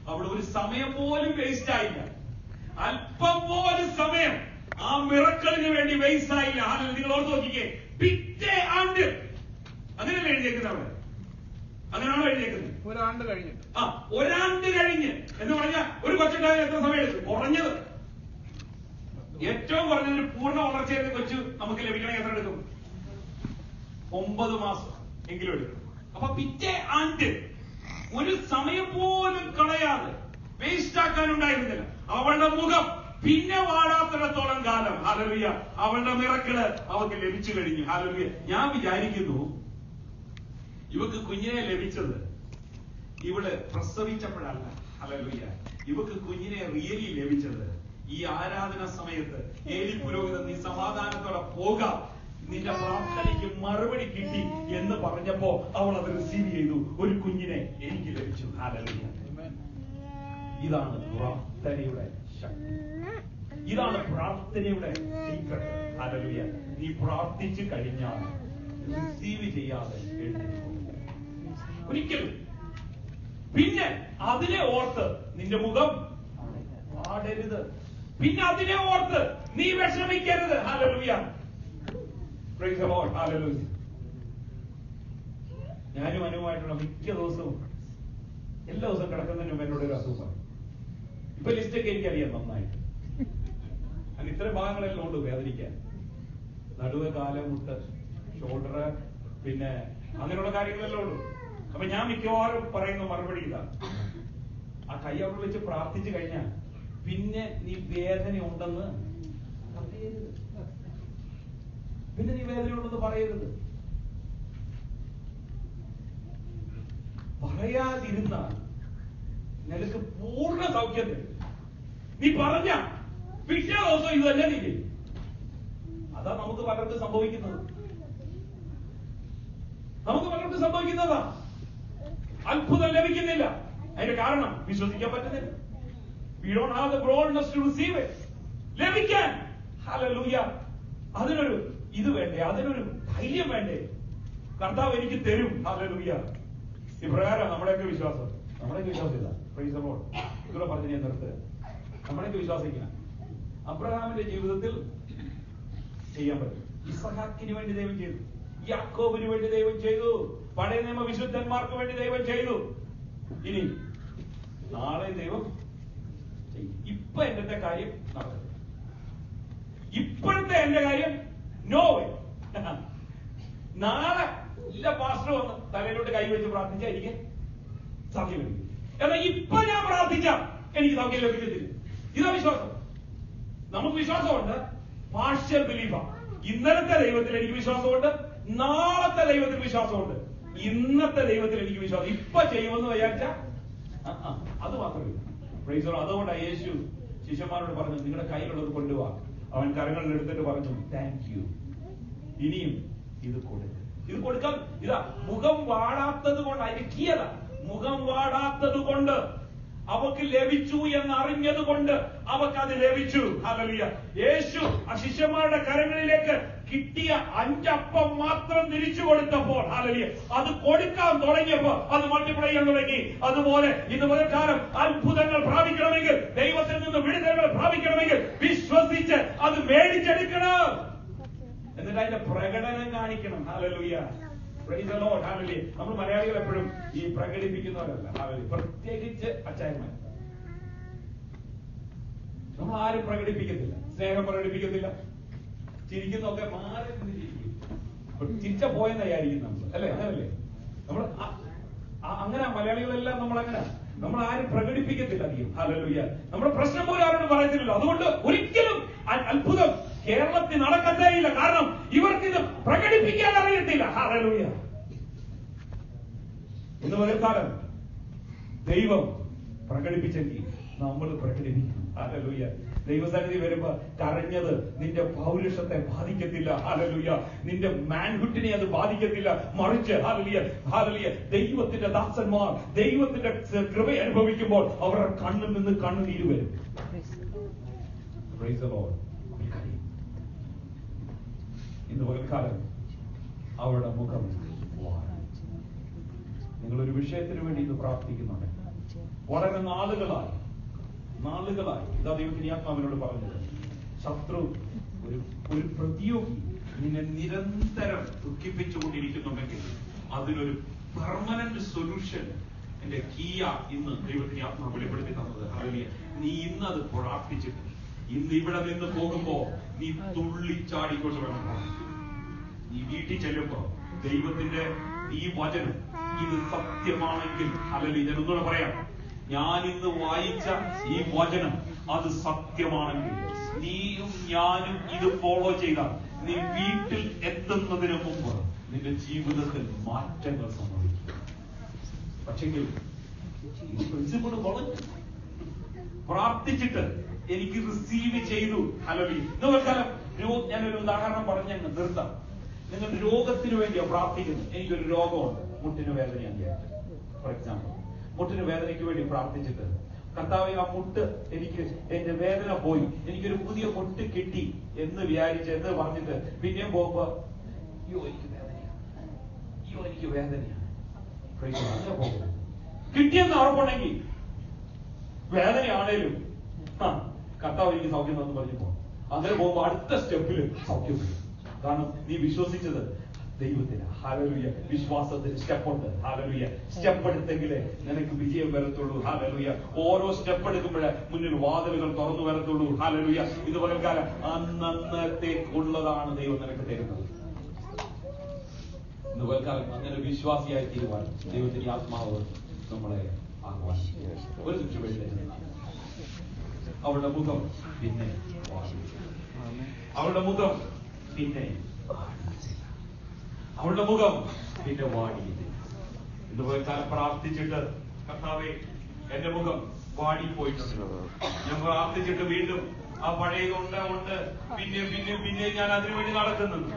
അവിടെ ഒരു സമയം പോലും വേസ്റ്റ് ആയില്ല. അല്പം പോലും സമയം ആ മിറക്കിളിന് വേണ്ടി വേസ്റ്റ് ആയില്ല. നിങ്ങൾ ഓർത്ത് നോക്കിക്കേ, പിറ്റേ ആണ്ട് അങ്ങനെയല്ലേ എഴുതിയേക്കുന്നത് അവിടെ? അങ്ങനെയാണോ എഴുതിയേക്കുന്നത്? ഒരാണ്ട് കഴിഞ്ഞ് ഒരാണ്ട് കഴിഞ്ഞ് എന്ന് പറഞ്ഞാൽ ഒരു കൊച്ചുണ്ടാകാൻ എത്ര സമയം എടുക്കും? കുറഞ്ഞത് ഏറ്റവും കുറഞ്ഞൊരു പൂർണ്ണ വളർച്ചയുടെ കൊച്ചു നമുക്ക് ലഭിക്കണമെങ്കിൽ എത്ര എടുക്കും? 9 മാസം എങ്കിലും എടുക്കും. അപ്പൊ പിറ്റേ ആണ്ട് ഒരു സമയം പോലും കളയാതെ വേസ്റ്റ് ആക്കാനുണ്ടായിരുന്നില്ല. അവളുടെ മുഖം പിന്നെ വാടാത്തിടത്തോളം കാലം ഹല്ലേലൂയ അവളുടെ മിറക്കിള് അവൾക്ക് ലഭിച്ചു കഴിഞ്ഞു. ഹല്ലേലൂയ. ഞാൻ വിചാരിക്കുന്നു ഇവക്ക് കുഞ്ഞിനെ ലഭിച്ചത് ഇവള് പ്രസവിച്ചപ്പോഴല്ല. ഹല്ലേലൂയ. ഇവക്ക് കുഞ്ഞിനെ റിയലി ലഭിച്ചത് ഈ ആരാധന സമയത്ത് ഏലി പുരോഹിതൻ നീ സമാധാനത്തോടെ പോകാം, നിന്റെ പ്രാർത്ഥനയ്ക്ക് മറുപടി കിട്ടി എന്ന് പറഞ്ഞപ്പോ അവൾ അത് റിസീവ് ചെയ്തു. ഒരു കുഞ്ഞിനെ എനിക്ക് ലഭിച്ചു. ഹല്ലേലൂയ. ഇതാണ് പ്രാർത്ഥനയുടെ ശക്തി. ഇതാണ് പ്രാർത്ഥനയുടെ സീക്രട്ട്. ഹല്ലേലൂയ. നീ പ്രാർത്ഥിച്ചു കഴിഞ്ഞാൽ റിസീവ് ചെയ്യാതെ എഴുന്നേൽക്കും ഒരിക്കലും. പിന്നെ അതിനെ ഓർത്ത് നിന്റെ മുഖം പാടരുത്. പിന്നെ അതിനെ ഓർത്ത് നീ വിഷമിക്കരുത്. Hallelujah. Praise the Lord. Hallelujah. ഞാനും അനുമായിട്ടുള്ള മിക്ക ദിവസവും എല്ലാ ദിവസവും കിടക്കുന്നതിന് മുമ്പ് എന്നോട് ഒരു അസുഖം. ഇപ്പൊ ലിസ്റ്റൊക്കെ എനിക്കറിയാം നന്നായിട്ട്. അങ്ങനെ ഇത്തരം ഭാഗങ്ങളെല്ലാം ഉണ്ട് വേദനിക്കാൻ. നടുവ്, കാല്, മുട്ട്, ഷോൾഡർ, പിന്നെ അങ്ങനെയുള്ള കാര്യങ്ങളെല്ലാം ഉള്ളൂ. അപ്പൊ ഞാൻ മിക്കവാറും പറയുന്ന മറുപടി ഇതാ, ആ കൈ അവിടെ വെച്ച് പ്രാർത്ഥിച്ചു കഴിഞ്ഞാൽ പിന്നെ നീ വേദന ഉണ്ടെന്ന് പറയരുത്. പിന്നെ നീ വേദനയുണ്ടെന്ന് പറയരുത്. പറയാതിരുന്നാൽ നിനക്ക് പൂർണ്ണ സൗഖ്യം തരും. നീ പറഞ്ഞ പിറ്റേ ദിവസം ഇത് തന്നെ നീ ചെയ്യും. അതാ നമുക്ക് പലർക്കും സംഭവിക്കുന്നത്. അത്ഭുതം ലഭിക്കുന്നില്ല. അതിന്റെ കാരണം വിശ്വസിക്കാൻ പറ്റുന്നില്ല. We don't have the boldness to receive it. ലഭിക്കാൻ ഹല്ലേലൂയ അതിനൊരു ഇത് വേണ്ടേ, അതിനൊരു ധൈര്യം വേണ്ടേ? കർത്താവ് എനിക്ക് തരും. ഹല്ലേലൂയ. ഇപ്രകാരം നമ്മുടെയൊക്കെ വിശ്വാസം ഇല്ല. Price the Lord. ഇവിടെ പറഞ്ഞു ഞാൻ നിർത്തുക. നമ്മുടെയൊക്കെ വിശ്വാസിക്കണം അബ്രഹാമിന്റെ ജീവിതത്തിൽ ചെയ്യാൻ പറ്റും. ഇസ്ഹാക്കിന് വേണ്ടി ദൈവം ചെയ്തു, യാക്കോബിന് വേണ്ടി ദൈവം ചെയ്തു, പഴയ നിയമ വിശുദ്ധന്മാർക്ക് വേണ്ടി ദൈവം ചെയ്തു. ഇനി നാളെ ദൈവം ചെയ്യും. ഇപ്പൊ എന്റെ കാര്യം നടക്കും. ഇപ്പോഴത്തെ എന്റെ കാര്യം നോ വേ. നാളെ ഇല്ല പാസ്റ്റർ വന്ന് തലയിലോട്ട് കൈവച്ച് പ്രാർത്ഥിച്ചാൽ എനിക്ക് സൗഖ്യം ലഭിക്കും. എന്നാൽ ഇപ്പൊ ഞാൻ പ്രാർത്ഥിച്ചാൽ എനിക്ക് സൗഖ്യം ലഭിക്കത്തില്ല. ഇതാ വിശ്വാസം. നമുക്ക് വിശ്വാസമുണ്ട്, പാർഷ്യൽ ബിലീഫാ. ഇന്നലത്തെ ദൈവത്തിൽ എനിക്ക് വിശ്വാസമുണ്ട്, നാളത്തെ ദൈവത്തിൽ വിശ്വാസമുണ്ട്, ഇന്നത്തെ ദൈവത്തിൽ എനിക്ക് വിശ്വാസം. ഇപ്പൊ ചെയ്യുമെന്ന് വിചാരിച്ചാൽ അത് മാത്രമേ. Price the Lord. അതുകൊണ്ടാണ് യേശു ശിഷ്യന്മാരോട് പറഞ്ഞു, നിങ്ങളുടെ കയ്യിലുള്ളത് കൊണ്ടുപോവാ. അവൻ കരങ്ങളിൽ എടുത്തിട്ട് പറഞ്ഞു, താങ്ക് യു, ഇനിയും ഇത് കൊടുക്കാം. ഇതാ മുഖം വാടാത്തത് കൊണ്ട്, അതിന്റെ കീയത മുഖം വാടാത്തത് കൊണ്ട് അവക്ക് ലഭിച്ചു എന്നറിഞ്ഞത് കൊണ്ട് അവക്ക് അത് ലഭിച്ചു. ഹല്ലേലൂയ. യേശു ആ ശിഷ്യന്മാരുടെ കരങ്ങളിലേക്ക് കിട്ടിയ 5 അപ്പം മാത്രം തിരിച്ചു കൊടുത്തപ്പോൾ ഹല്ലേലൂയ അത് കൊടുക്കാൻ തുടങ്ങിയപ്പോൾ അത് മൾട്ടിപ്ലൈ ചെയ്യാൻ തുടങ്ങി. അതുപോലെ ഇതുപോലെ കാലം അത്ഭുതങ്ങൾ പ്രാപിക്കണമെങ്കിൽ, ദൈവത്തിൽ നിന്ന് വിടുതലുകൾ പ്രാപിക്കണമെങ്കിൽ വിശ്വസിച്ച് അത് മേടിച്ചെടുക്കണം. എന്നിട്ട് അതിന്റെ പ്രകടനം കാണിക്കണം. Hallelujah. Praise the lord. Hallelujah. നമ്മൾ മലയാളികൾ എപ്പോഴും ഈ പ്രകടിപ്പിക്കുന്നവരല്ല. ഹല്ലേലൂയ. പ്രത്യേകിച്ച് അച്ചായന്മാർ. നമ്മൾ ആരും പ്രകടിപ്പിക്കത്തില്ല. സ്നേഹം പ്രകടിപ്പിക്കത്തില്ല. ചിരിക്കുന്നൊക്കെ മാറി നിന്ന് ചിരിക്കും. ചിരിച്ച പോയെന്ന് വിചാരിക്കും നമ്മൾ, അല്ലേ? അങ്ങനല്ലേ നമ്മൾ? അങ്ങനെ മലയാളികളെല്ലാം നമ്മളങ്ങനെ നമ്മൾ ആരും പ്രകടിപ്പിക്കത്തില്ല അധികം. ഹല്ലേലൂയ. നമ്മുടെ പ്രശ്നം പോലും ആരോടും പറയത്തില്ലല്ലോ. അതുകൊണ്ട് ഒരിക്കലും അത്ഭുതം കേരളത്തിൽ നടക്കത്തേയില്ല. കാരണം ഇവർക്ക് ഇത് പ്രകടിപ്പിക്കാൻ അറിയത്തില്ല. ഹല്ലേലൂയ. ഇന്ന് പകൽക്കാലം ദൈവം പ്രകടിപ്പിച്ചെങ്കിൽ നമ്മൾ പ്രകടിപ്പിക്കണം. ഹല്ലേലൂയ. ദൈവസന്നിധി വരുമ്പോ കരഞ്ഞത് നിന്റെ പൗരുഷത്തെ ബാധിക്കത്തില്ല. ഹല്ലേലൂയ. നിന്റെ മാൻഹുഡിനെ അത് ബാധിക്കത്തില്ല. മറിച്ച് ഹല്ലേലൂയ, ഹല്ലേലൂയ, ദൈവത്തിന്റെ ദാസന്മാർ ദൈവത്തിന്റെ കൃപ അനുഭവിക്കുമ്പോൾ അവരുടെ കണ്ണിൽ നിന്ന് കണ്ണുനീര് വരും. Price the Lord. ഇന്ന് പകൽക്കാലം അവരുടെ മുഖം നിങ്ങളൊരു വിഷയത്തിന് വേണ്ടി ഇത് പ്രാർത്ഥിക്കുന്നുണ്ട്. വളരെ നാളുകളായി ഇതാ ദൈവത്തിന് ആത്മാവിനോട് പറഞ്ഞത്, ശത്രു ഒരു പ്രതിയോഗി നിന്നെ നിരന്തരം ദുഃഖിപ്പിച്ചുകൊണ്ടിരിക്കുന്നുണ്ടെങ്കിൽ അതിനൊരു പെർമനന്റ് സൊല്യൂഷൻ എന്റെ കീയ ഇന്ന് ദൈവത്തിന് ആത്മാവ് വെളിപ്പെടുത്തി തന്നത്. ഹല്ലേലൂയ. നീ ഇന്ന് അത് പ്രാർത്ഥിച്ചിട്ട് ഇന്ന് ഇവിടെ നിന്ന് പോകുമ്പോ നീ തുള്ളിച്ചാടിക്കൊണ്ട് വേണം. നീ വീട്ടിൽ ചെല്ലുമ്പോ ദൈവത്തിന്റെ ഈ വചനം ഇത് സത്യമാണെങ്കിൽ, ഹല്ലേലൂയ, ഞാൻ ഒന്നുകൂടെ പറയാം, ഞാൻ ഇന്ന് വായിച്ച ഈ വചനം അത് സത്യമാണെങ്കിൽ നീയും ഞാനും ഇത് ഫോളോ ചെയ്താൽ നീ വീട്ടിൽ എത്തുന്നതിന് മുമ്പ് നിന്റെ ജീവിതത്തിൽ മാറ്റങ്ങൾ സംഭവിക്കും. പക്ഷെങ്കിൽ ഈ പ്രിൻസിപ്പിൾ വളഞ്ഞു പ്രാർത്ഥിച്ചിട്ട് എനിക്ക് റിസീവ് ചെയ്തു. ഹല്ലേലൂയ. ഇന്ന് ഞാനൊരു ഉദാഹരണം പറഞ്ഞ് നിർത്താം. നിങ്ങൾ രോഗത്തിന് വേണ്ടിയാ പ്രാർത്ഥിക്കുന്നു. എനിക്കൊരു രോഗമുണ്ട്, മുട്ടിന് വേദനയാണ്. ഫോർ എക്സാമ്പിൾ, മുട്ടിന് വേദനയ്ക്ക് വേണ്ടി പ്രാർത്ഥിച്ചിട്ട് കർത്താവേ ആ മുട്ട് എനിക്ക് എന്റെ വേദന പോയി, എനിക്കൊരു പുതിയ മുട്ട് കിട്ടി എന്ന് വിചാരിച്ച് എന്ന് പറഞ്ഞിട്ട് പിന്നെയും പോകുമ്പോ അയ്യോ എനിക്ക് വേദനയാണ്. അങ്ങനെ പോകും. കിട്ടിയെന്ന് ഉറപ്പുണ്ടെങ്കിൽ വേദനയാണേലും കർത്താവ് എനിക്ക് സൗഖ്യം എന്ന് പറഞ്ഞു പോകും. അങ്ങനെ പോകുമ്പോ അടുത്ത സ്റ്റെപ്പിൽ സൗഖ്യം വരും. കാരണം നീ വിശ്വസിച്ചത് ദൈവത്തിന്. ഹല്ലേലൂയ. വിശ്വാസത്തിന് സ്റ്റെപ്പുണ്ട്. ഹല്ലേലൂയ. സ്റ്റെപ്പ് എടുത്തെങ്കിലേ നിനക്ക് വിജയം വരത്തുള്ളൂ. ഹല്ലേലൂയ. ഓരോ സ്റ്റെപ്പ് എടുക്കുമ്പോഴേ മുന്നിൽ വാതിലുകൾ തുറന്നു വരത്തുള്ളൂ. ഹല്ലേലൂയ. ഇത് പകൽക്കാലം അന്നത്തേക്കുള്ളതാണ് ദൈവം നിനക്ക് തരുന്നത്. ഇന്ന് പകൽക്കാലം അങ്ങനെ വിശ്വാസിയായി തീരുവാൻ ദൈവത്തിന്റെ ആത്മാവ് നമ്മളെ ആഹ്വാനിക്കും. ഒരു നിമിഷം വേണ്ടി അവളുടെ മുഖം പിന്നെ അവളുടെ മുഖം പിന്നെ അവളുടെ മുഖം പിന്നെ വാടിയില്ല. ഇന്ന് പകൽക്കാലം പ്രാർത്ഥിച്ചിട്ട് കർത്താവേ എന്റെ മുഖം വാടിപ്പോയിട്ടുണ്ട്. ഞാൻ പ്രാർത്ഥിച്ചിട്ട് വീണ്ടും ആ പഴയതുണ്ട് പിന്നെ ഞാൻ അതിനുവേണ്ടി നടക്കുന്നുണ്ട്.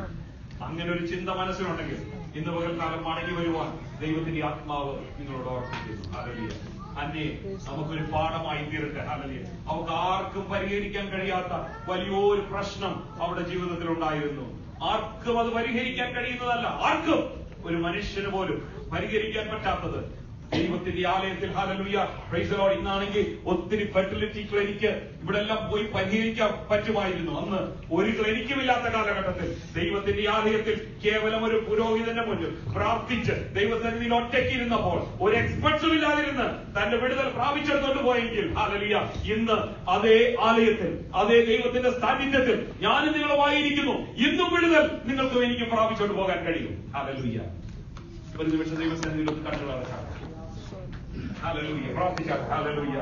അങ്ങനെ ഒരു ചിന്ത മനസ്സിലുണ്ടെങ്കിൽ ഇന്ന് പകൽക്കാലം മടങ്ങി വരുവാൻ ദൈവത്തിന്റെ ആത്മാവ് നിങ്ങളോട് ഓർമ്മിക്കുന്നു. ഹല്ലേലൂയ. അന്നേ നമുക്കൊരു പാഠമായി തീരട്ടെ. ഹല്ലേലൂയ. അവർക്ക് ആർക്കും പരിഹരിക്കാൻ കഴിയാത്ത വലിയൊരു പ്രശ്നം അവരുടെ ജീവിതത്തിൽ ഉണ്ടായിരുന്നു. ആർക്കും അത് പരിഹരിക്കാൻ കഴിയുന്നതല്ല. ആർക്കും, ഒരു മനുഷ്യന് പോലും പരിഹരിക്കാൻ പറ്റാത്തത് ദൈവത്തിന്റെ ആലയത്തിൽ. ഹല്ലേലൂയ. Praise the lord. ഇന്നാണെങ്കിൽ ഒത്തിരി ഫെർട്ടിലിറ്റി ക്ലിനിക്ക് ഇവിടെ എല്ലാം പോയി പരിഹരിക്കാൻ പറ്റുമായിരുന്നു. അന്ന് ഒരു ക്ലിനിക്കുമില്ലാത്ത കാലഘട്ടത്തിൽ ദൈവത്തിന്റെ ആലയത്തിൽ കേവലം ഒരു പുരോഹിതന്റെ മുന്നിൽ പ്രാർത്ഥിച്ച് ദൈവസന്നിധിയിൽ ഒറ്റയ്ക്കിരുന്നപ്പോൾ ഒരു എക്സ്പെർട്സും ഇല്ലാതിരുന്ന് തന്റെ വിടുതൽ പ്രാപിച്ചെടുത്തോണ്ട് പോയെങ്കിൽ, ഹല്ലേലൂയ, ഇന്ന് അതേ ആലയത്തിൽ അതേ ദൈവത്തിന്റെ സാന്നിധ്യത്തിൽ ഞാനും നിങ്ങളുമായിരിക്കുന്നു. ഇന്നും വിടുതൽ നിങ്ങൾക്കും എനിക്കും പ്രാപിച്ചോണ്ട് പോകാൻ കഴിയും. ഹല്ലേലൂയ. ഒരു നിമിഷം ദൈവസന്നിധിയിൽ കണ്ടുകളാണ്. ഹല്ലേലൂയ. പ്രാർത്ഥിക്കാം. ഹല്ലേലൂയ.